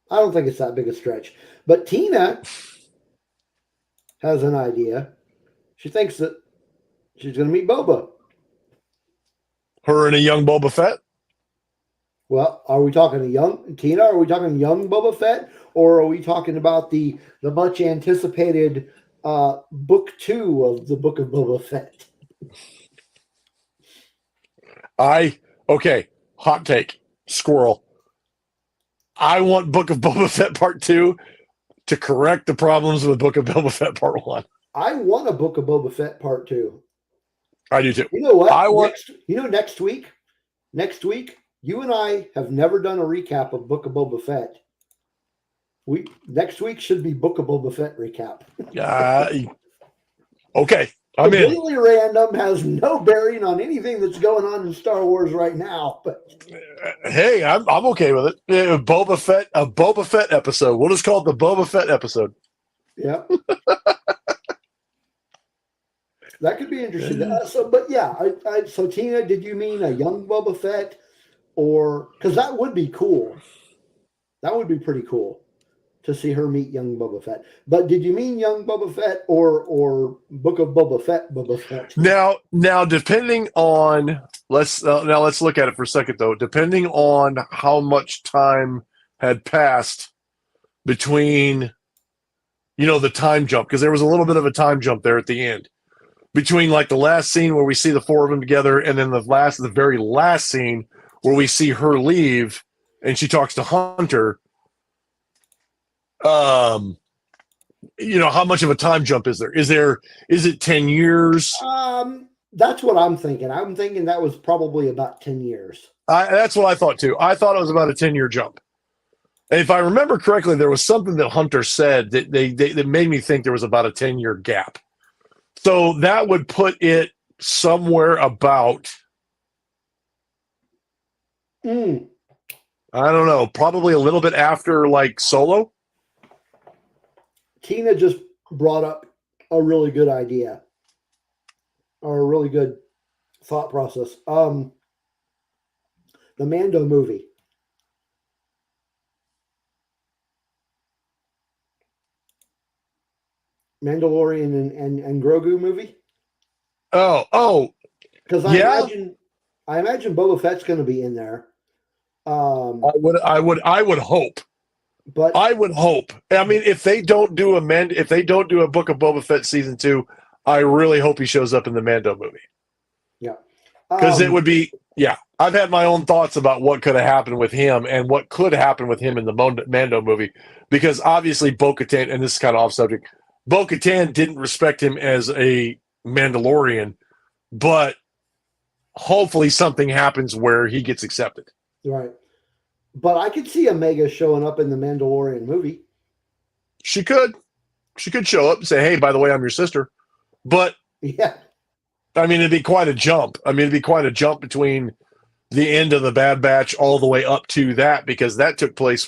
I don't think it's that big a stretch. But Tina has an idea. She thinks that she's going to meet Boba. Her and a young Boba Fett? Well, are we talking a young Tina? Are we talking young Boba Fett? Or are we talking about the much anticipated book 2 of the Book of Boba Fett? Okay, hot take, squirrel. I want Book of Boba Fett Part 2 to correct the problems with Book of Boba Fett Part 1. I want a Book of Boba Fett Part 2. I do too. You know what? Next week, you and I have never done a recap of Book of Boba Fett. Next week should be Book of Boba Fett recap. Okay, I'm in. Completely random, has no bearing on anything that's going on in Star Wars right now. But hey, I'm okay with it. A Boba Fett episode. We'll just call it the Boba Fett episode. Yeah. That could be interesting. So Tina, did you mean a young Boba Fett, or because that would be cool? That would be pretty cool to see her meet young Boba Fett. But did you mean young Boba Fett or Book of Boba Fett? Boba Fett. Now, depending on let's look at it for a second though. Depending on how much time had passed between, the time jump, because there was a little bit of a time jump there at the end. Between like the last scene where we see the 4 of them together, and then the very last scene where we see her leave and she talks to Hunter. How much of a time jump is there? Is it 10 years? That's what I'm thinking. I'm thinking that was probably about 10 years. That's what I thought too. I thought it was about a 10-year jump. And if I remember correctly, there was something that Hunter said that that made me think there was about a 10-year gap. So that would put it somewhere about, I don't know, probably a little bit after like Solo. Tina just brought up a really good idea, or a really good thought process. The Mando movie. Mandalorian and Grogu movie? Oh, Because yeah. I imagine Boba Fett's going to be in there. I would hope. But I would hope. I mean, if they don't do a Book of Boba Fett season 2, I really hope he shows up in the Mando movie. yeah, Because it would be, I've had my own thoughts about what could have happened with him and what could happen with him in the Mando movie. Because obviously Bo-Katan, and this is kind of off subject, Bo-Katan didn't respect him as a Mandalorian, but hopefully something happens where he gets accepted. right. But I could see Omega showing up in the Mandalorian movie. She could show up and say, "Hey, by the way, I'm your sister." But Yeah, I mean, it'd be quite a jump. Between the end of the Bad Batch all the way up to that, because that took place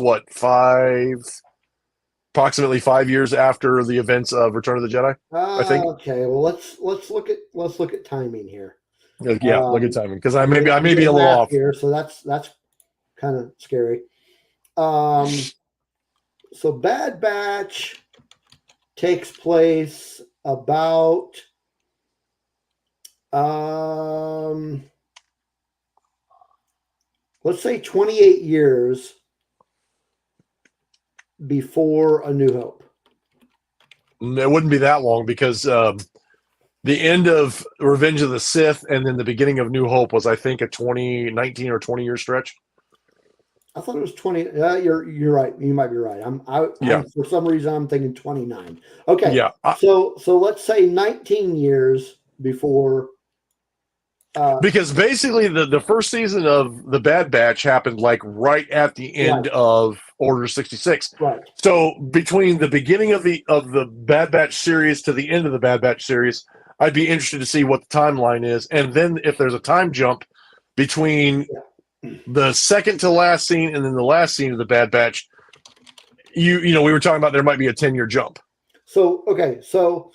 approximately 5 years after the events of Return of the Jedi. I think. Okay. Well, let's look at timing here. Yeah, look at timing, because I may be a doing little math off here, so that's kind of scary. So Bad Batch takes place about let's say 28 years before A New Hope. It wouldn't be that long, because the end of Revenge of the Sith and then the beginning of New Hope was, I think, a 2019 or 20-year stretch. I thought it was 20. You're right. You might be right. I'm for some reason I'm thinking 29. Okay. Yeah. So let's say 19 years before. Because basically the first season of the Bad Batch happened like right at the end of Order 66. Right. So between the beginning of the Bad Batch series to the end of the Bad Batch series, I'd be interested to see what the timeline is, and then if there's a time jump between the second to last scene and then the last scene of the Bad Batch, we were talking about there might be a 10-year jump. So okay, so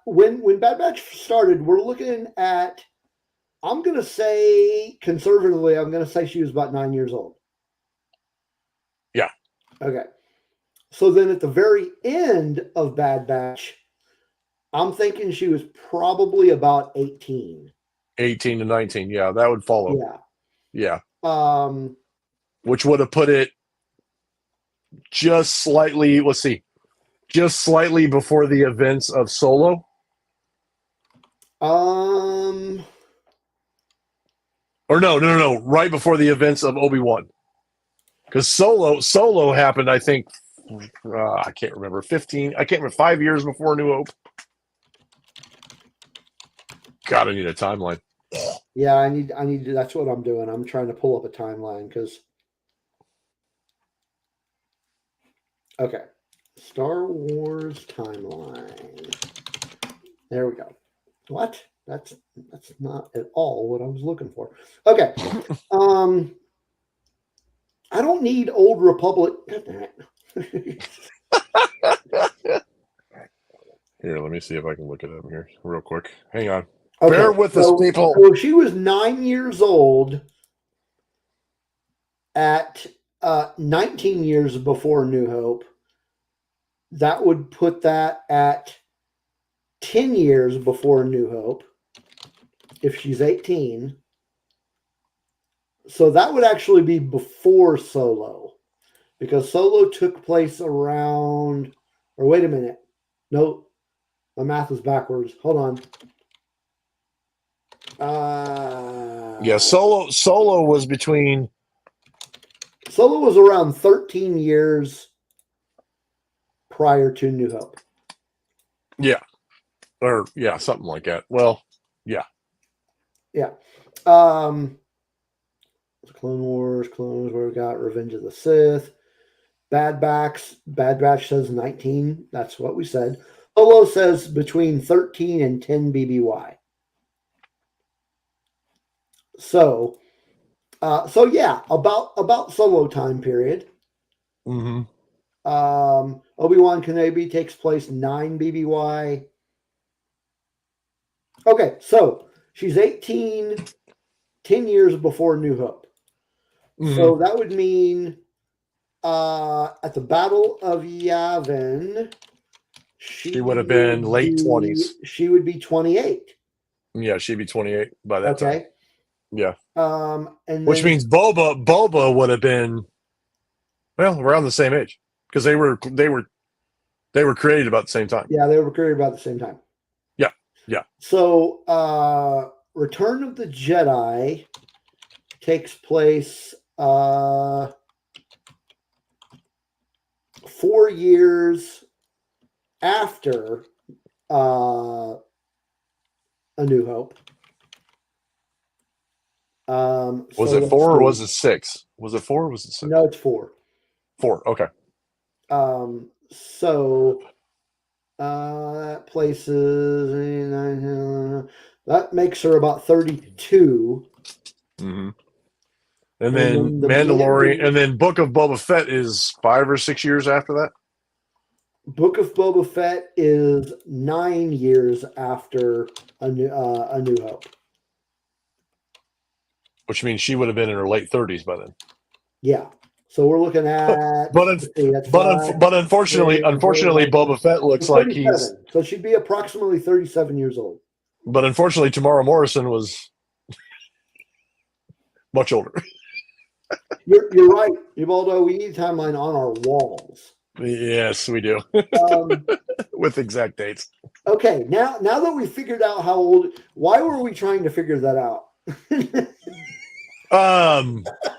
when Bad Batch started, we're looking at, I'm going to say conservatively, I'm going to say she was about 9 years old. Yeah. Okay. So then at the very end of Bad Batch, I'm thinking she was probably about 18. 18 to 19. Yeah, that would follow. Yeah. Which would have put it just slightly, just slightly before the events of Solo. Or no, right before the events of Obi-Wan. Because Solo happened, I think, I can't remember, 5 years before New Hope. God, I need a timeline. Yeah, I need to, that's what I'm doing. I'm trying to pull up a timeline because. Okay. Star Wars timeline. There we go. What? That's not at all what I was looking for. Okay. I don't need Old Republic. God damn it. Here, let me see if I can look it up here real quick. Hang on. Okay, Bear with us, people. So she was 9 years old at 19 years before New Hope. That would put that at 10 years before New Hope if she's 18. So that would actually be before Solo, because Solo took place around, or wait a minute. No, my math is backwards. Hold on. Solo was between. Solo was around 13 years prior to New Hope. Yeah. Or, something like that. Well, yeah. Yeah. Clone Wars, where we got Revenge of the Sith. Bad Batch says 19. That's what we said. Solo says between 13 and 10 BBY. So yeah, about Solo time period. Mm-hmm. Obi-Wan Kenobi takes place 9 BBY. Okay, so she's 18, 10 years before New Hope. Mm-hmm. So that would mean at the Battle of Yavin, She would have been late 20s. She would be 28. Yeah, she'd be 28 by that time. Yeah. And which means Boba would have been, well, around the same age because they were created about the same time. Yeah, they were created about the same time. Yeah, yeah. So, Return of the Jedi takes place 4 years after A New Hope. Was it 4 or was it 6? Was it 4 or was it 6? No, it's 4. 4, okay. That places that makes her about 32. Mm-hmm. And then Mandalorian, and then Book of Boba Fett is 5 or 6 years after that. Book of Boba Fett is 9 years after A New Hope. Which means she would have been in her late 30s by then. Yeah. So we're looking at but unfortunately Boba Fett looks like he's, so she'd be approximately 37 years old. But unfortunately Tamara Morrison was much older. You're right, Ubaldo. We need a timeline on our walls. Yes, we do. With exact dates. Okay, now that we figured out how old, why were we trying to figure that out?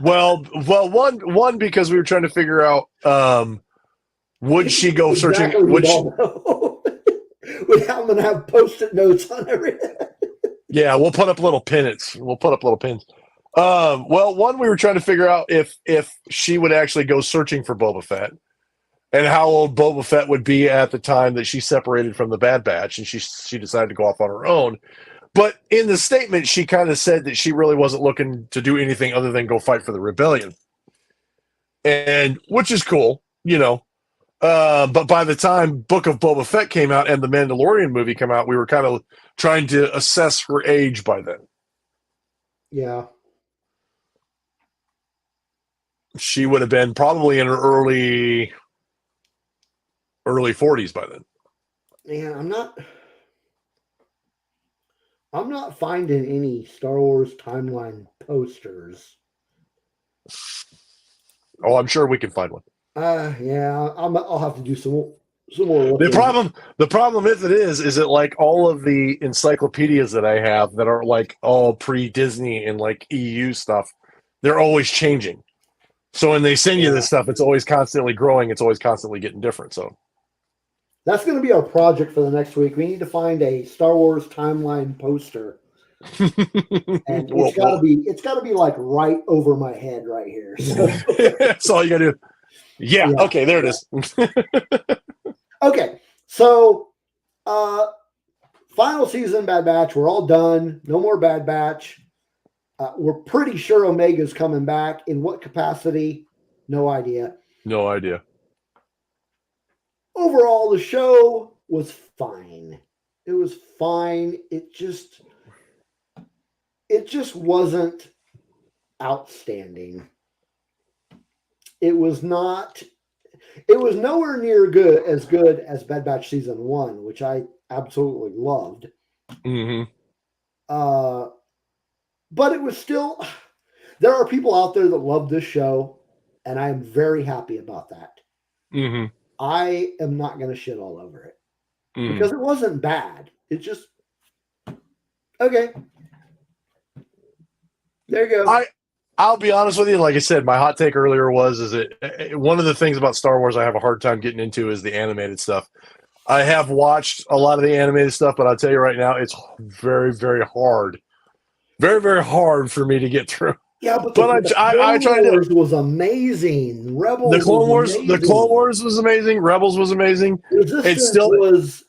Well, one because we were trying to figure out would she go searching? Would she? I'm gonna have post-it notes on everything. Yeah, we'll put up little pins. Well, one, we were trying to figure out if she would actually go searching for Boba Fett, and how old Boba Fett would be at the time that she separated from the Bad Batch, and she decided to go off on her own. But in the statement, she kind of said that she really wasn't looking to do anything other than go fight for the rebellion, and which is cool, you know. But by the time Book of Boba Fett came out and the Mandalorian movie came out, we were kind of trying to assess her age by then. Yeah. She would have been probably in her early 40s by then. Yeah, I'm not finding any Star Wars timeline posters. Oh, I'm sure we can find one. Yeah, I'll have to do some more. The problem is it like all of the encyclopedias that I have that are like all pre-Disney and like EU stuff, they're always changing. So when they send you this stuff, it's always constantly growing. It's always constantly getting different. So that's going to be our project for the next week. We need to find a Star Wars timeline poster, and it's got to be like right over my head right here. So. That's all you got to do. Yeah. Okay. There it is. Okay. So, final season Bad Batch. We're all done. No more Bad Batch. We're pretty sure Omega's coming back. In what capacity? No idea. No idea. Overall, the show was fine. It was fine. It just wasn't outstanding. It was nowhere near as good as Bad Batch season 1, which I absolutely loved. Mm-hmm. But it was still, there are people out there that love this show, and I am very happy about that. Mm-hmm. I am not going to shit all over it because it wasn't bad. It just, okay. There you go. I'll be honest with you. Like I said, my hot take earlier was one of the things about Star Wars I have a hard time getting into is the animated stuff. I have watched a lot of the animated stuff, but I'll tell you right now, it's very, very hard. Very, very hard for me to get through. Yeah, but I tried to. Was amazing. Rebels. The Clone Wars was amazing. Rebels was amazing. Resistance was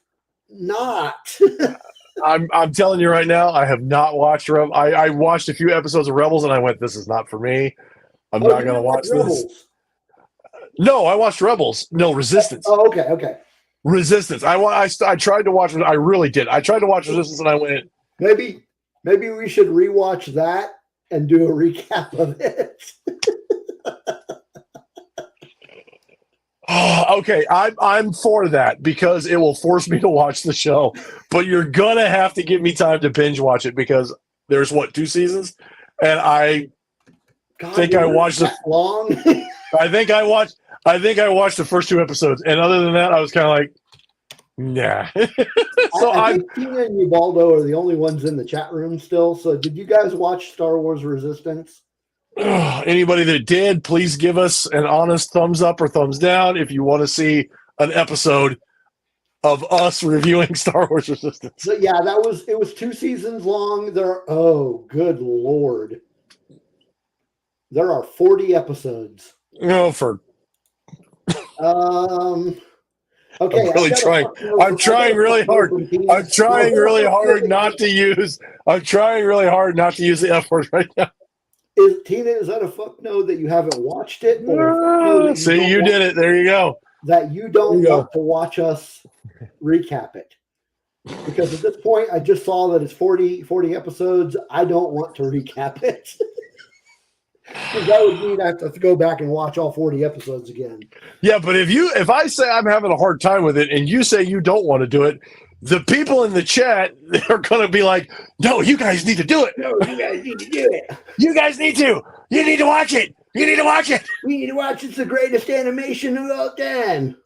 not. I'm telling you right now, I have not watched Rebels. I watched a few episodes of Rebels and I went, "This is not for me. I'm not going to watch this." No, I watched Rebels. No, Resistance. Oh, okay. Resistance. I tried to watch. I really did. I tried to watch Resistance and I went, maybe we should rewatch that and do a recap of it. Okay, I'm for that because it will force me to watch the show. But you're gonna have to give me time to binge watch it because there's 2 seasons, and I think I watched that long. I think I watched the first 2 episodes, and other than that, I was kind of like, nah. So I think Tina and Ubaldo are the only ones in the chat room still. So did you guys watch Star Wars Resistance? Anybody that did, please give us an honest thumbs up or thumbs down if you want to see an episode of us reviewing Star Wars Resistance. So yeah, it was 2 seasons long. Oh, good Lord. There are 40 episodes. Okay. Okay. I'm trying really hard. I'm trying really hard not to use the F word right now. Tina, is that a fuck no that you haven't watched it? See, you did it. There you go. That you don't want to watch us recap it. Because at this point, I just saw that it's 40 episodes. I don't want to recap it. Because that would mean I have to go back and watch all 40 episodes again. Yeah, but if I say I'm having a hard time with it and you say you don't want to do it, the people in the chat are going to be like, no, you guys need to do it. No, you guys need to do it. You guys need to. You need to watch it. You need to watch it. We need to watch. It's the greatest animation of all time.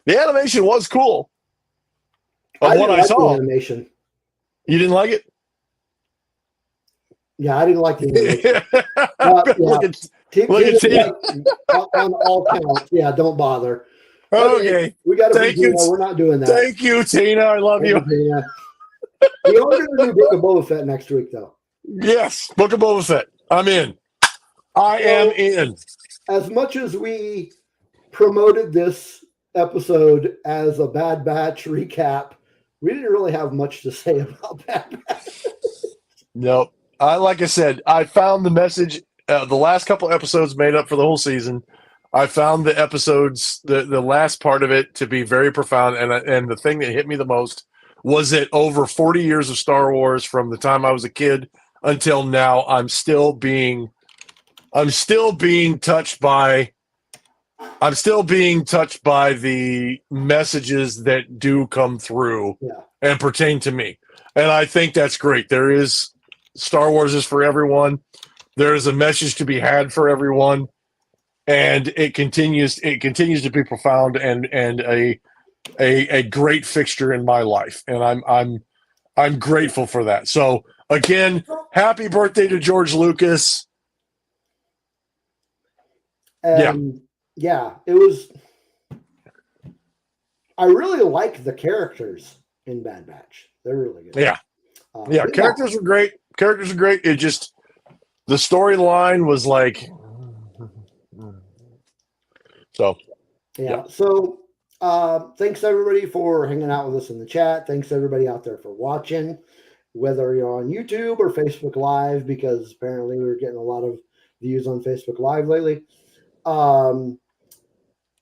The animation was cool. Of what I saw. The animation. You didn't like it? Yeah, I didn't like the animation. Look at Tina. On all counts. Yeah, don't bother. Okay. We got to be Tina. We're not doing that. Thank you, Tina. I love you. Tina. We are going to do Book of Boba Fett next week, though. Yes, Book of Boba Fett. I'm in. I am in. As much as we promoted this episode as a Bad Batch recap, we didn't really have much to say about Bad Batch. Nope. Like I said, I found the message. The last couple episodes made up for the whole season. I found the episodes, the last part of it, to be very profound. And the thing that hit me the most was that over 40 years of Star Wars, from the time I was a kid until now, I'm still being touched by the messages that do come through and pertain to me. And I think that's great. Star Wars is for everyone. There is a message to be had for everyone, and it continues to be profound and a great fixture in my life, and I'm grateful for that. So again, happy birthday to George Lucas. Yeah, it was. I really like the characters in Bad Batch. They're really good. Yeah, characters are great. It just, the storyline was like, so. Yeah. So thanks everybody for hanging out with us in the chat. Thanks everybody out there for watching, whether you're on YouTube or Facebook Live, because apparently we're getting a lot of views on Facebook Live lately.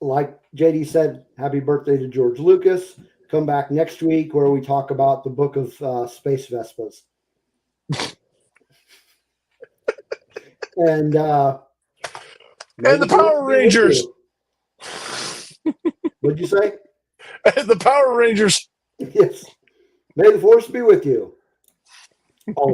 Like JD said, happy birthday to George Lucas. Come back next week where we talk about the book of Space Vespas. And the Power Rangers. What'd you say? And the Power Rangers. Yes. May the force be with you. Oh,